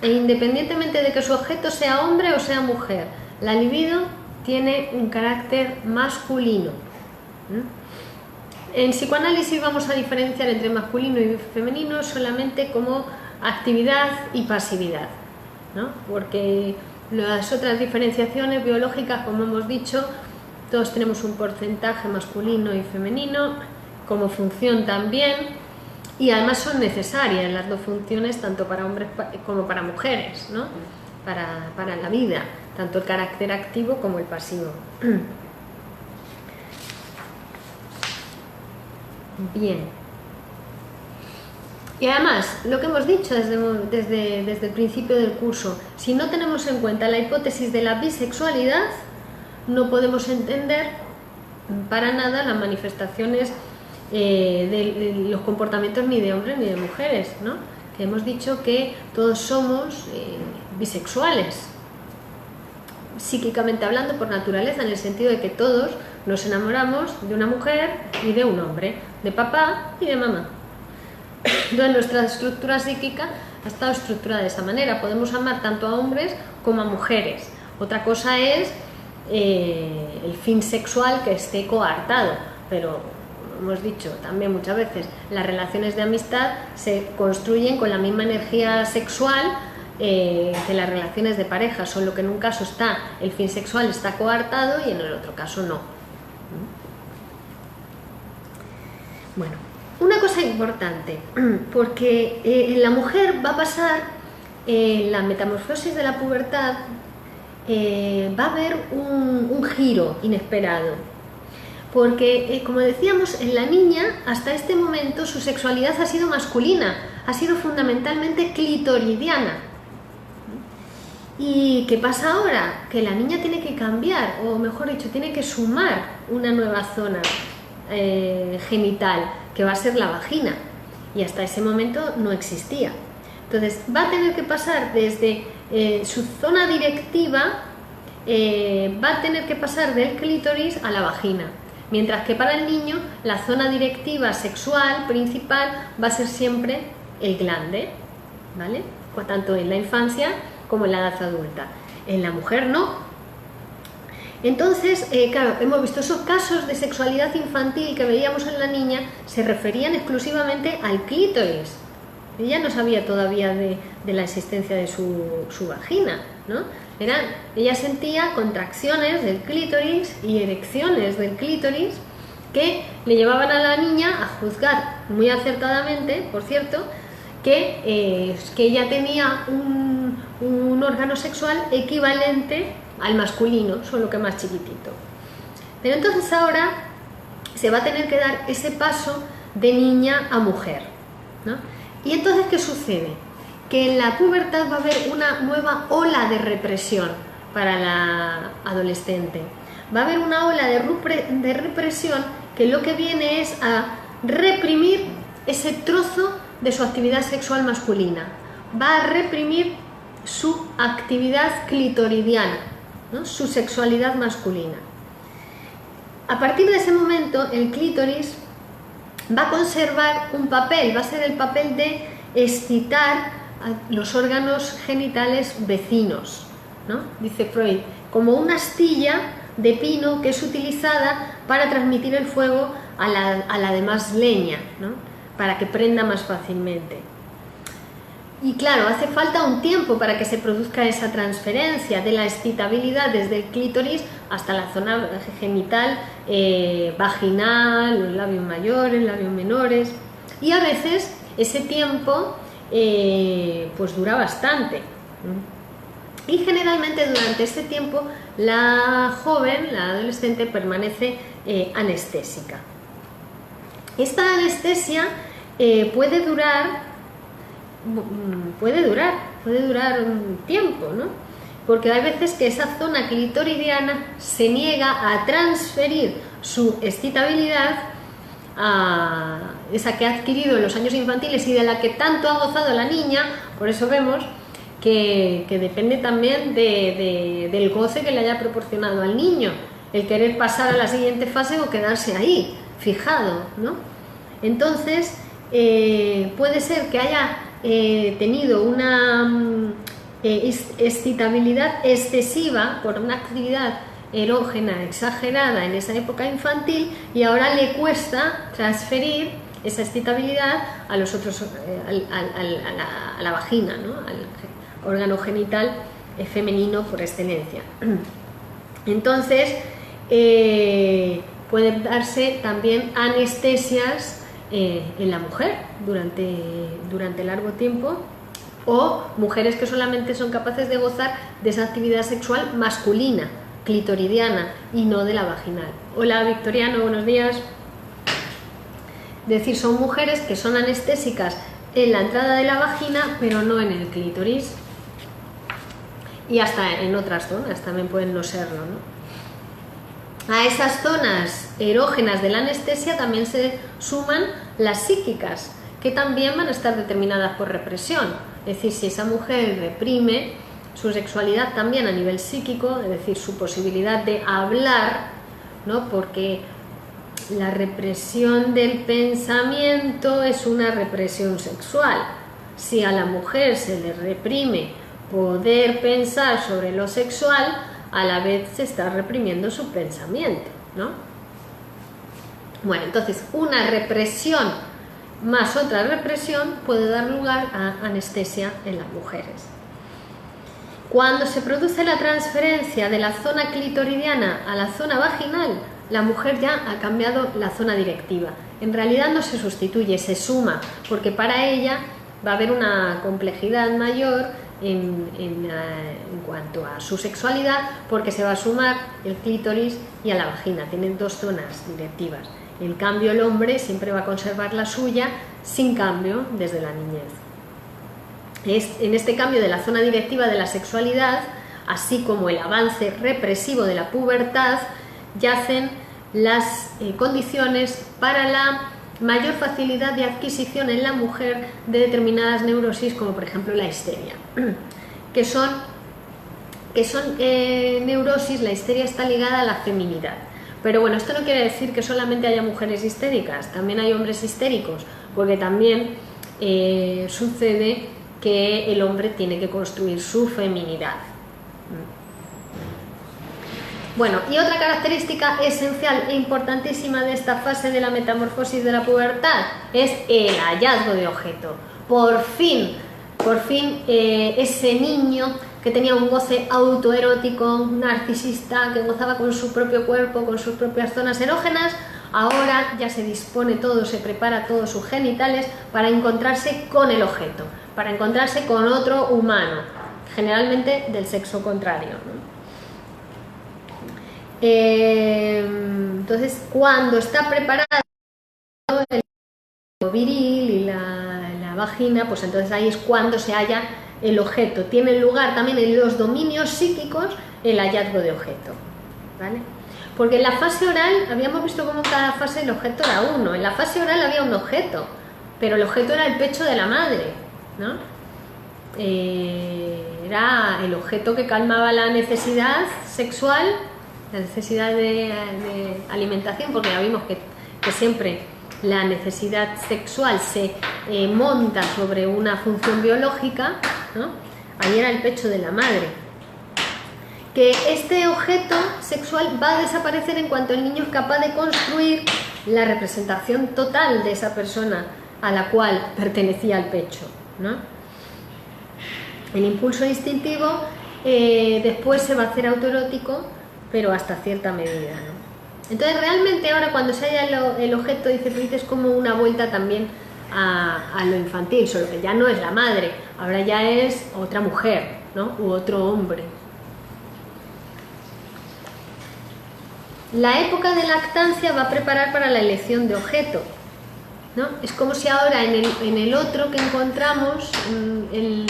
e independientemente de que su objeto sea hombre o sea mujer, la libido tiene un carácter masculino. En psicoanálisis vamos a diferenciar entre masculino y femenino solamente como actividad y pasividad, ¿no? Porque las otras diferenciaciones biológicas, como hemos dicho, todos tenemos un porcentaje masculino y femenino, como función también, y además son necesarias las dos funciones tanto para hombres como para mujeres, ¿no? Para la vida, tanto el carácter activo como el pasivo. Bien. Y además, lo que hemos dicho desde el principio del curso, si no tenemos en cuenta la hipótesis de la bisexualidad, no podemos entender para nada las manifestaciones de los comportamientos ni de hombres ni de mujeres, ¿no? Que hemos dicho que todos somos bisexuales, psíquicamente hablando, por naturaleza, en el sentido de que todos nos enamoramos de una mujer y de un hombre, de papá y de mamá. Entonces nuestra estructura psíquica ha estado estructurada de esa manera. Podemos amar tanto a hombres como a mujeres. Otra cosa es el fin sexual que esté coartado, pero hemos dicho también muchas veces, las relaciones de amistad se construyen con la misma energía sexual que las relaciones de pareja, solo que en un caso el fin sexual está coartado y en el otro caso no. Bueno, una cosa importante, porque en la mujer va a pasar, en la metamorfosis de la pubertad, va a haber un giro inesperado, porque como decíamos, en la niña hasta este momento su sexualidad ha sido masculina, ha sido fundamentalmente clitoridiana. ¿Y qué pasa ahora? Que la niña tiene que cambiar, o mejor dicho, tiene que sumar una nueva zona genital, que va a ser la vagina, y hasta ese momento no existía. Entonces va a tener que pasar desde su zona directiva, va a tener que pasar del clítoris a la vagina, mientras que para el niño la zona directiva sexual principal va a ser siempre el glande, ¿vale? Tanto en la infancia como en la edad adulta. En la mujer no. Entonces, claro, hemos visto esos casos de sexualidad infantil que veíamos en la niña, se referían exclusivamente al clítoris. Ella no sabía todavía de la existencia de su vagina, ¿no? Ella sentía contracciones del clítoris y erecciones del clítoris que le llevaban a la niña a juzgar, muy acertadamente, por cierto, que ella tenía un órgano sexual equivalente al masculino, solo que más chiquitito. Pero entonces ahora se va a tener que dar ese paso de niña a mujer, ¿no? Y entonces, ¿qué sucede? Que en la pubertad va a haber una nueva ola de represión para la adolescente. Va a haber una ola de represión que lo que viene es a reprimir ese trozo de su actividad sexual masculina. Va a reprimir su actividad clitoridiana, ¿no? Su sexualidad masculina. A partir de ese momento, el clítoris va a conservar un papel, va a ser el papel de excitar a los órganos genitales vecinos, ¿no? Dice Freud, como una astilla de pino que es utilizada para transmitir el fuego a la demás leña, ¿no? Para que prenda más fácilmente. Y claro, hace falta un tiempo para que se produzca esa transferencia de la excitabilidad desde el clítoris hasta la zona genital, vaginal, los labios mayores, labios menores, y a veces ese tiempo pues dura bastante. Y generalmente durante este tiempo la joven, la adolescente, permanece anestésica. Esta anestesia puede durar un tiempo, ¿no? Porque hay veces que esa zona clitoridiana se niega a transferir su excitabilidad a esa que ha adquirido en los años infantiles y de la que tanto ha gozado la niña. Por eso vemos que depende también del goce que le haya proporcionado al niño, el querer pasar a la siguiente fase o quedarse ahí, fijado, ¿no? Entonces, puede ser que haya tenido una excitabilidad excesiva por una actividad erógena exagerada en esa época infantil y ahora le cuesta transferir esa excitabilidad a los otros, a la vagina, ¿no? Al órgano genital femenino por excelencia. Entonces, pueden darse también anestesias en la mujer durante largo tiempo, o mujeres que solamente son capaces de gozar de esa actividad sexual masculina, clitoridiana, y no de la vaginal. Hola Victoriano, buenos días. Es decir, son mujeres que son anestésicas en la entrada de la vagina, pero no en el clítoris, y hasta en otras zonas también pueden no serlo, ¿no? A esas zonas erógenas de la anestesia también se suman las psíquicas, que también van a estar determinadas por represión. Es decir, si esa mujer reprime su sexualidad también a nivel psíquico, es decir, su posibilidad de hablar, ¿no? Porque la represión del pensamiento es una represión sexual. Si a la mujer se le reprime poder pensar sobre lo sexual, a la vez se está reprimiendo su pensamiento, ¿no? Bueno, entonces una represión más otra represión puede dar lugar a anestesia en las mujeres. Cuando se produce la transferencia de la zona clitoridiana a la zona vaginal, la mujer ya ha cambiado la zona directiva. En realidad no se sustituye, se suma, porque para ella va a haber una complejidad mayor en cuanto a su sexualidad, porque se va a sumar el clítoris y a la vagina. Tienen dos zonas directivas. En cambio, el hombre siempre va a conservar la suya sin cambio desde la niñez. En este cambio de la zona directiva de la sexualidad, así como el avance represivo de la pubertad, yacen las condiciones para la mayor facilidad de adquisición en la mujer de determinadas neurosis, como por ejemplo la histeria, que son neurosis. La histeria está ligada a la feminidad. Pero bueno, esto no quiere decir que solamente haya mujeres histéricas, también hay hombres histéricos, porque también sucede que el hombre tiene que construir su feminidad. Bueno, y otra característica esencial e importantísima de esta fase de la metamorfosis de la pubertad es el hallazgo de objeto. Por fin, ese niño que tenía un goce autoerótico, narcisista, que gozaba con su propio cuerpo, con sus propias zonas erógenas, ahora ya se dispone todo, se prepara todos sus genitales para encontrarse con el objeto, para encontrarse con otro humano, generalmente del sexo contrario, ¿no? Entonces, cuando está preparado el viril y la vagina, pues entonces ahí es cuando se halla el objeto. Tiene lugar también en los dominios psíquicos el hallazgo de objeto, ¿vale? Porque en la fase oral habíamos visto cómo en cada fase el objeto era uno. En la fase oral había un objeto, pero el objeto era el pecho de la madre, ¿no? Era el objeto que calmaba la necesidad sexual, la necesidad de alimentación, porque ya vimos que siempre la necesidad sexual se monta sobre una función biológica, ¿no? Ahí era el pecho de la madre. Que este objeto sexual va a desaparecer en cuanto el niño es capaz de construir la representación total de esa persona a la cual pertenecía el pecho, ¿no? El impulso instintivo después se va a hacer autoerótico, pero hasta cierta medida, ¿no? Entonces realmente ahora cuando se halla el objeto, dices como una vuelta también a lo infantil, solo que ya no es la madre, ahora ya es otra mujer, ¿no? U otro hombre. La época de lactancia va a preparar para la elección de objeto, ¿no? Es como si ahora en el otro que encontramos, en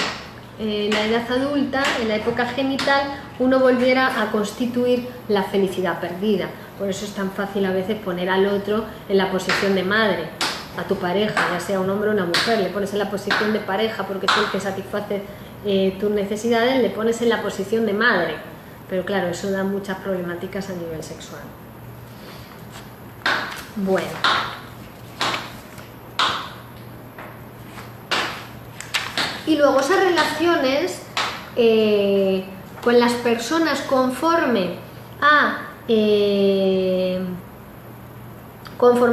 la edad adulta, en la época genital, uno volviera a constituir la felicidad perdida. Por eso es tan fácil a veces poner al otro en la posición de madre, a tu pareja, ya sea un hombre o una mujer, le pones en la posición de pareja porque es el que satisface tus necesidades, le pones en la posición de madre. Pero claro, eso da muchas problemáticas a nivel sexual. Bueno. Y luego esas relaciones con las personas conforme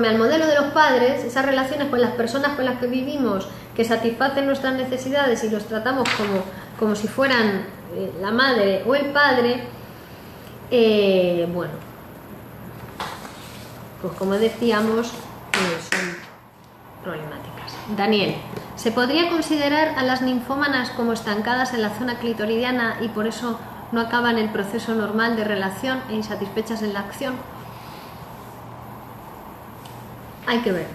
al modelo de los padres, esas relaciones con las personas con las que vivimos, que satisfacen nuestras necesidades y los tratamos como si fueran la madre o el padre, bueno, pues como decíamos, son problemáticas. Daniel, ¿se podría considerar a las ninfómanas como estancadas en la zona clitoridiana y por eso no acaban el proceso normal de relación e insatisfechas en la acción? Hay que ver,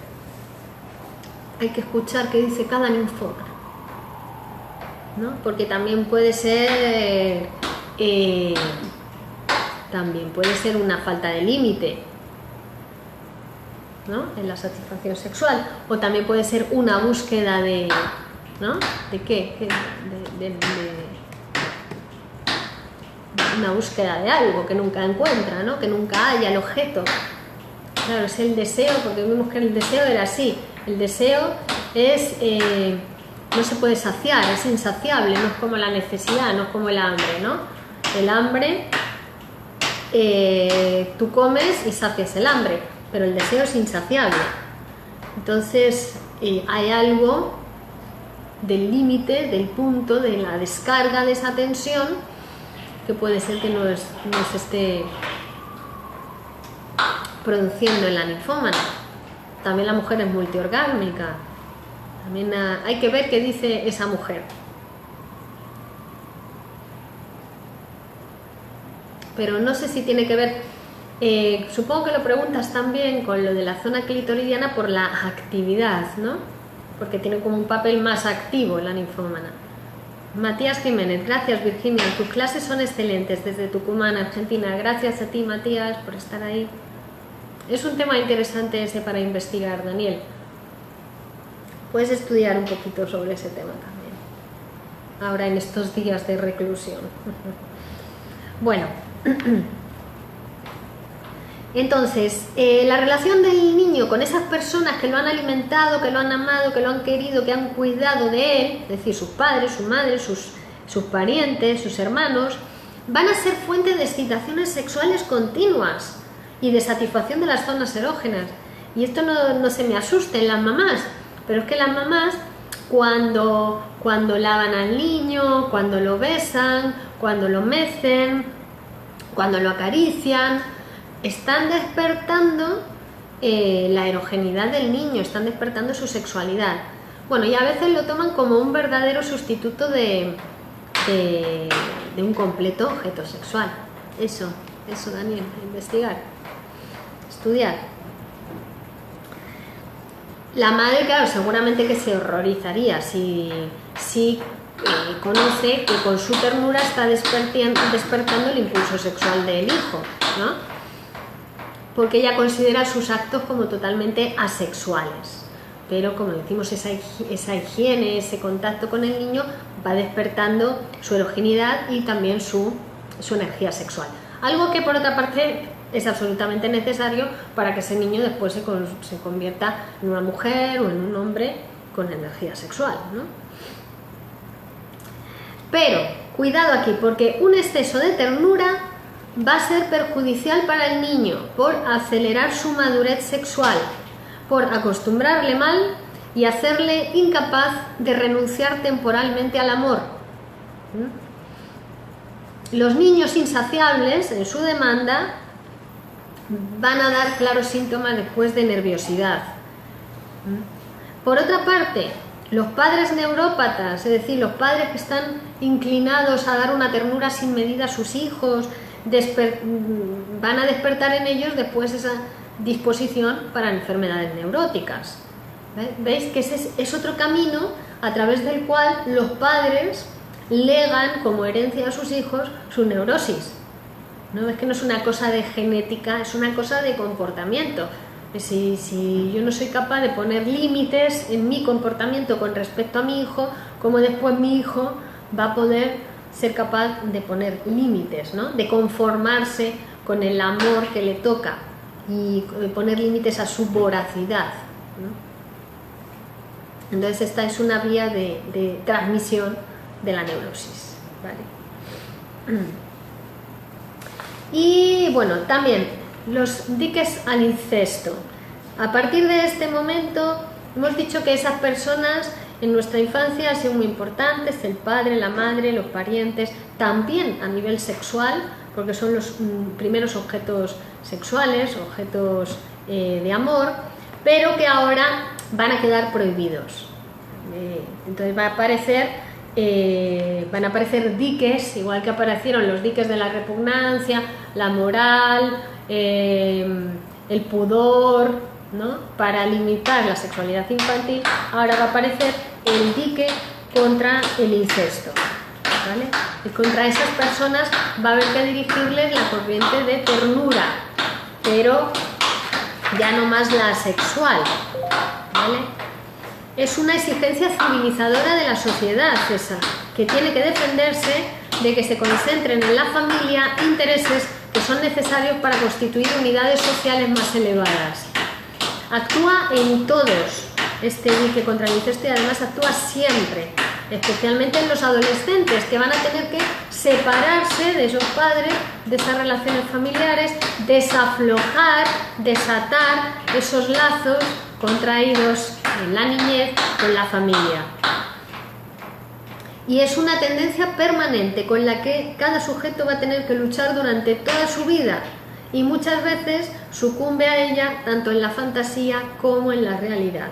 hay que escuchar qué dice cada ninfómana, ¿no? Porque también puede ser una falta de límite, ¿no? En la satisfacción sexual, o también puede ser una búsqueda de, ¿no? ¿De qué? Una búsqueda de algo que nunca encuentra, ¿no? Que nunca haya el objeto. Claro, es el deseo, porque vimos que el deseo era así. El deseo es no se puede saciar, es insaciable, no es como la necesidad, no es como el hambre, ¿no? El hambre, tú comes y sacias el hambre, pero el deseo es insaciable. Entonces hay algo del límite, del punto, de la descarga de esa tensión que puede ser que no se esté produciendo en la ninfómana. También la mujer es multiorgásmica. También hay que ver qué dice esa mujer. Pero no sé si tiene que ver, supongo que lo preguntas también con lo de la zona clitoridiana por la actividad, ¿no? Porque tiene como un papel más activo en la ninfómana. Matías Jiménez, gracias Virginia, tus clases son excelentes desde Tucumán, Argentina. Gracias a ti, Matías, por estar ahí. Es un tema interesante ese para investigar, Daniel. Puedes estudiar un poquito sobre ese tema también, ahora en estos días de reclusión. Bueno, entonces, la relación del niño con esas personas que lo han alimentado, que lo han amado, que lo han querido, que han cuidado de él, es decir, sus padres, su madre, sus parientes, sus hermanos, van a ser fuente de excitaciones sexuales continuas y de satisfacción de las zonas erógenas. Y esto no se me asusten las mamás, pero es que las mamás cuando lavan al niño, cuando lo besan, cuando lo mecen, cuando lo acarician, están despertando la erogenidad del niño, están despertando su sexualidad. Bueno, y a veces lo toman como un verdadero sustituto de un completo objeto sexual. Eso, Daniel, investigar, estudiar. La madre, claro, seguramente que se horrorizaría si conoce que con su ternura está despertando el impulso sexual del hijo, ¿no? Porque ella considera sus actos como totalmente asexuales. Pero, como decimos, esa higiene, ese contacto con el niño va despertando su erogenidad y también su energía sexual. Algo que, por otra parte, es absolutamente necesario para que ese niño después se convierta en una mujer o en un hombre con energía sexual, ¿no? Pero, cuidado aquí, porque un exceso de ternura va a ser perjudicial para el niño por acelerar su madurez sexual, por acostumbrarle mal y hacerle incapaz de renunciar temporalmente al amor. Los niños insaciables en su demanda van a dar claros síntomas después de nerviosidad. Por otra parte, Los padres neurópatas, es decir, los padres que están inclinados a dar una ternura sin medida a sus hijos, van a despertar en ellos después esa disposición para enfermedades neuróticas. ¿Veis que ese es otro camino a través del cual los padres legan como herencia a sus hijos su neurosis? ¿No? Es que no es una cosa de genética, es una cosa de comportamiento. Si yo no soy capaz de poner límites en mi comportamiento con respecto a mi hijo, ¿cómo después mi hijo va a poder ser capaz de poner límites, ¿no? De conformarse con el amor que le toca y poner límites a su voracidad, ¿no? Entonces esta es una vía de transmisión de la neurosis, ¿vale? Y bueno, también los diques al incesto. A partir de este momento hemos dicho que esas personas en nuestra infancia han sido muy importantes, el padre, la madre, los parientes, también a nivel sexual, porque son los primeros objetos sexuales, objetos de amor, pero que ahora van a quedar prohibidos. Entonces van a aparecer diques, igual que aparecieron los diques de la repugnancia, la moral, el pudor, ¿no? Para limitar la sexualidad infantil. Ahora va a aparecer el dique contra el incesto, ¿vale? Y contra esas personas va a haber que dirigirles la corriente de ternura, pero ya no más la sexual, ¿vale? Es una exigencia civilizadora de la sociedad esa, que tiene que defenderse de que se concentren en la familia intereses que son necesarios para constituir unidades sociales más elevadas. Actúa en todos este dique contra el incesto y además actúa siempre, especialmente en los adolescentes, que van a tener que separarse de esos padres, de esas relaciones familiares, desaflojar, desatar esos lazos contraídos en la niñez con la familia. Y es una tendencia permanente con la que cada sujeto va a tener que luchar durante toda su vida y muchas veces sucumbe a ella tanto en la fantasía como en la realidad.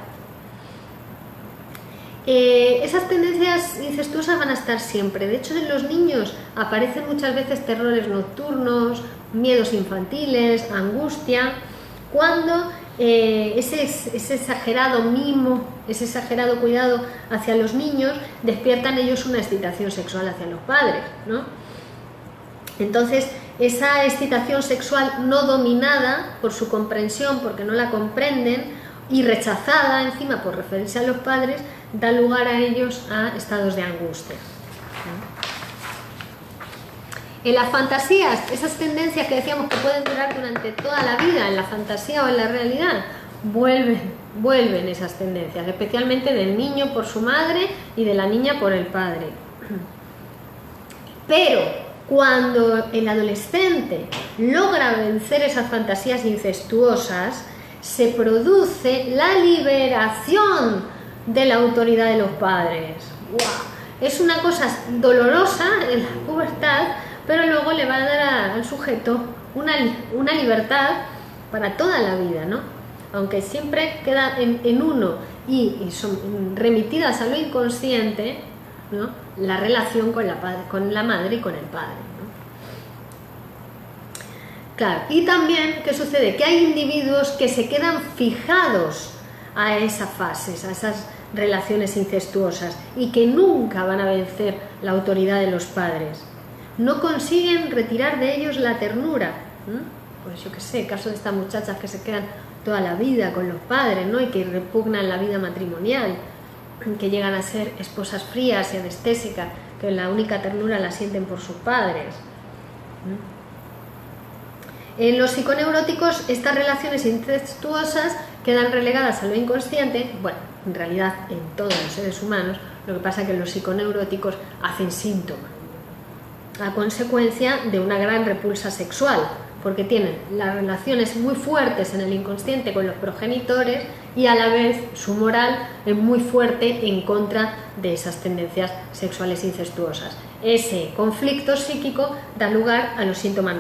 Esas tendencias incestuosas van a estar siempre. De hecho, en los niños aparecen muchas veces terrores nocturnos, miedos infantiles, angustia, cuando ese exagerado mimo, ese exagerado cuidado hacia los niños despierta en ellos una excitación sexual hacia los padres, ¿no? Entonces, esa excitación sexual no dominada por su comprensión, porque no la comprenden, y rechazada encima por referirse a los padres, da lugar a ellos a estados de angustia, ¿no? En las fantasías, esas tendencias que decíamos que pueden durar durante toda la vida, en la fantasía o en la realidad, vuelven esas tendencias, especialmente del niño por su madre y de la niña por el padre. Pero cuando el adolescente logra vencer esas fantasías incestuosas, se produce la liberación de la autoridad de los padres. ¡Wow! Es una cosa dolorosa en la pubertad, pero luego le va a dar al sujeto una libertad para toda la vida, ¿no? Aunque siempre queda en uno y son remitidas a lo inconsciente, ¿no? La relación con la madre y con el padre, ¿no? Claro, y también, ¿qué sucede? Que hay individuos que se quedan fijados a esas fases, a esas relaciones incestuosas y que nunca van a vencer la autoridad de los padres. No consiguen retirar de ellos la ternura, ¿no? Pues yo qué sé, caso de estas muchachas que se quedan toda la vida con los padres, ¿no? Y que repugnan la vida matrimonial, que llegan a ser esposas frías y anestésicas, que la única ternura la sienten por sus padres, ¿no? En los psiconeuróticos estas relaciones incestuosas quedan relegadas a lo inconsciente, bueno, en realidad en todos los seres humanos, lo que pasa es que los psiconeuróticos hacen síntoma, a consecuencia de una gran repulsa sexual, porque tienen las relaciones muy fuertes en el inconsciente con los progenitores y a la vez su moral es muy fuerte en contra de esas tendencias sexuales incestuosas. Ese conflicto psíquico da lugar a los síntomas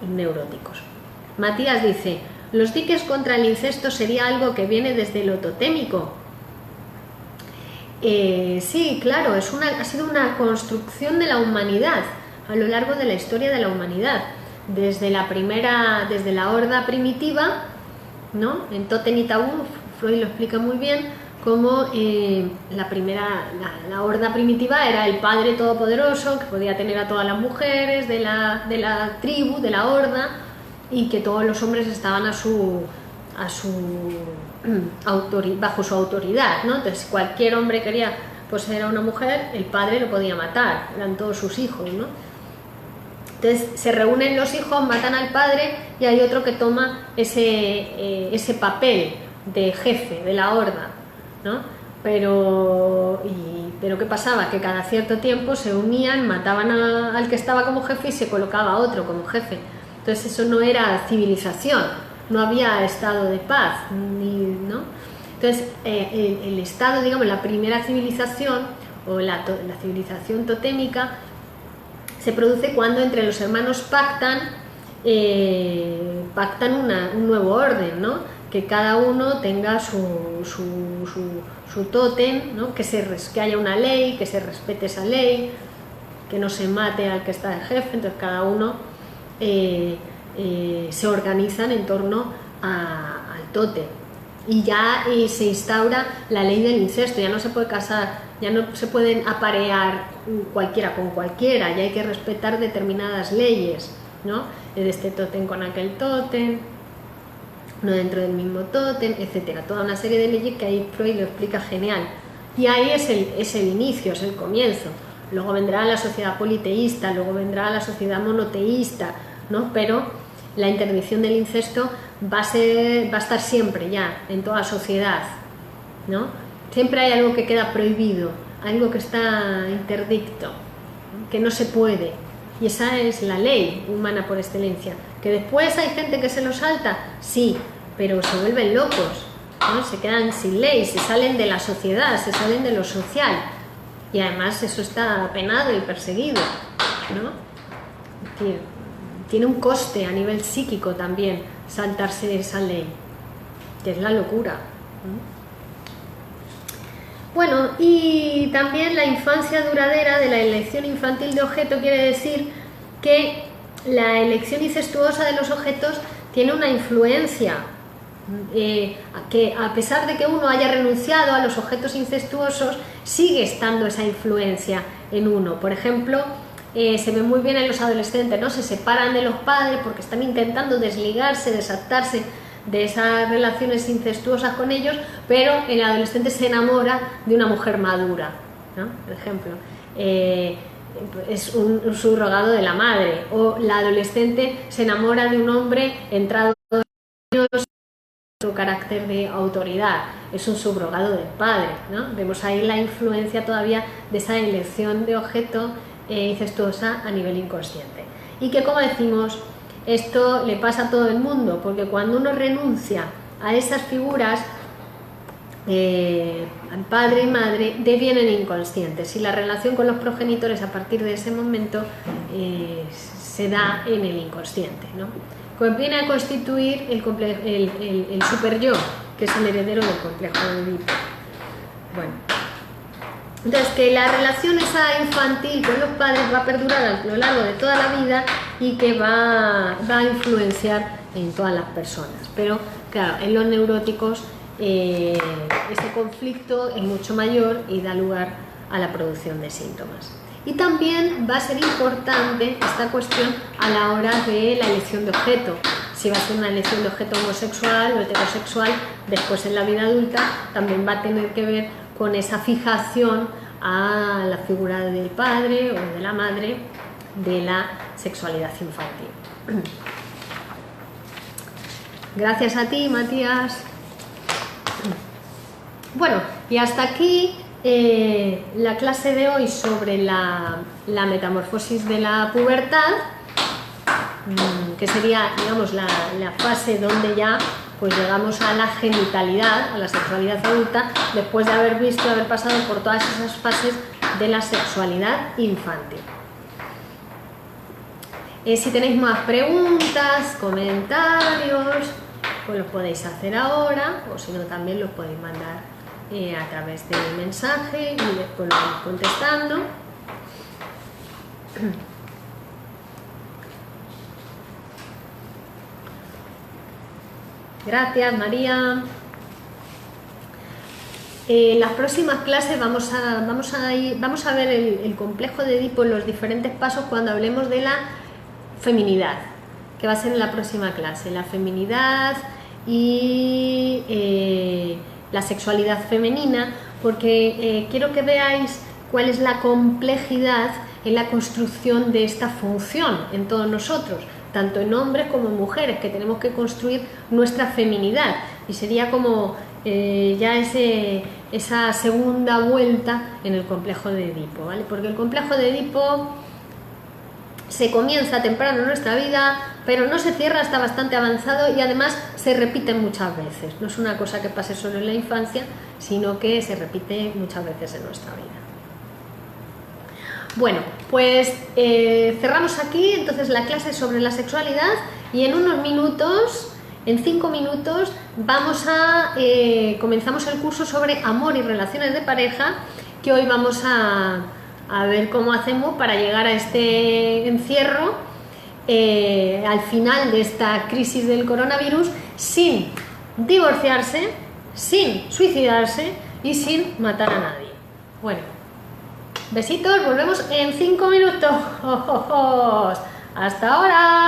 neuróticos. Matías dice, los diques contra el incesto sería algo que viene desde lo totémico. Sí, claro, ha sido una construcción de la humanidad a lo largo de la historia de la humanidad, desde la horda primitiva, ¿no? En Totem y Tabú, Freud lo explica muy bien, como la horda primitiva era el padre todopoderoso que podía tener a todas las mujeres de la tribu, de la horda, y que todos los hombres estaban bajo su autoridad, ¿no? Entonces, si cualquier hombre quería poseer a una mujer, el padre lo podía matar, eran todos sus hijos, ¿no? Entonces se reúnen los hijos, matan al padre y hay otro que toma ese papel de jefe de la horda, ¿no? Pero ¿qué pasaba? Que cada cierto tiempo se unían, mataban al que estaba como jefe y se colocaba a otro como jefe. Entonces eso no era civilización, no había estado de paz, ¿no? Entonces el estado, digamos, la primera civilización o la civilización totémica se produce cuando entre los hermanos pactan un nuevo orden, ¿no? Que cada uno tenga su tótem, ¿no? Que haya una ley, que se respete esa ley, que no se mate al que está de jefe. Entonces cada uno se organizan en torno al tótem. Y ya se instaura la ley del incesto, ya no se puede casar, ya no se pueden aparear cualquiera con cualquiera, ya hay que respetar determinadas leyes, ¿no? De este tótem con aquel tótem, no dentro del mismo tótem, etcétera. Toda una serie de leyes que ahí Freud lo explica genial. Y ahí es el inicio, es el comienzo. Luego vendrá la sociedad politeísta, luego vendrá la sociedad monoteísta, ¿no? Pero la interdicción del incesto va a estar siempre ya en toda sociedad, ¿no? Siempre hay algo que queda prohibido, algo que está interdicto, que no se puede, y esa es la ley humana por excelencia. Que después hay gente que se lo salta, sí, pero se vuelven locos, ¿no? Se quedan sin ley, se salen de la sociedad, se salen de lo social, y además eso está penado y perseguido, ¿no? Tiene un coste a nivel psíquico también saltarse esa ley, que es la locura. Bueno, y también la infancia duradera de la elección infantil de objeto quiere decir que la elección incestuosa de los objetos tiene una influencia, que a pesar de que uno haya renunciado a los objetos incestuosos, sigue estando esa influencia en uno. Por ejemplo, se ve muy bien en los adolescentes, ¿no? Se separan de los padres porque están intentando desligarse, desatarse de esas relaciones incestuosas con ellos, pero el adolescente se enamora de una mujer madura, ¿no? Por ejemplo, es un subrogado de la madre, o la adolescente se enamora de un hombre entrado en años, su carácter de autoridad, es un subrogado del padre, ¿no? Vemos ahí la influencia todavía de esa elección de objeto incestuosa a nivel inconsciente, y que, como decimos, esto le pasa a todo el mundo, porque cuando uno renuncia a esas figuras, al padre y madre, devienen inconscientes, y la relación con los progenitores a partir de ese momento se da en el inconsciente, ¿no? Pues viene a constituir el super-yo, que es el heredero del complejo de Edipo. Bueno, entonces, que la relación esa infantil con los padres va a perdurar a lo largo de toda la vida y que va a influenciar en todas las personas. Pero, claro, en los neuróticos ese conflicto es mucho mayor y da lugar a la producción de síntomas. Y también va a ser importante esta cuestión a la hora de la elección de objeto. Si va a ser una elección de objeto homosexual o heterosexual, después en la vida adulta también va a tener que ver con esa fijación a la figura del padre o de la madre de la sexualidad infantil. Gracias a ti, Matías. Bueno, y hasta aquí la clase de hoy sobre la metamorfosis de la pubertad, que sería, digamos, la fase donde ya pues llegamos a la genitalidad, a la sexualidad adulta, después de haber pasado por todas esas fases de la sexualidad infantil. Si tenéis más preguntas, comentarios, pues los podéis hacer ahora, o si no también los podéis mandar a través de mensaje y después lo vamos contestando. Gracias, María. En las próximas clases vamos a ver el complejo de Edipo en los diferentes pasos cuando hablemos de la feminidad, que va a ser en la próxima clase, la feminidad y la sexualidad femenina, porque quiero que veáis cuál es la complejidad en la construcción de esta función en todos nosotros, tanto en hombres como en mujeres, que tenemos que construir nuestra feminidad, y sería como ya esa segunda vuelta en el complejo de Edipo, ¿vale? Porque el complejo de Edipo se comienza temprano en nuestra vida, pero no se cierra hasta bastante avanzado y además se repite muchas veces. No es una cosa que pase solo en la infancia, sino que se repite muchas veces en nuestra vida. Bueno, pues cerramos aquí entonces la clase sobre la sexualidad y en unos minutos, en 5 minutos, comenzamos el curso sobre amor y relaciones de pareja, que hoy vamos a ver cómo hacemos para llegar a este encierro al final de esta crisis del coronavirus sin divorciarse, sin suicidarse y sin matar a nadie. Bueno, besitos, volvemos en 5 minutos. ¡Hasta ahora!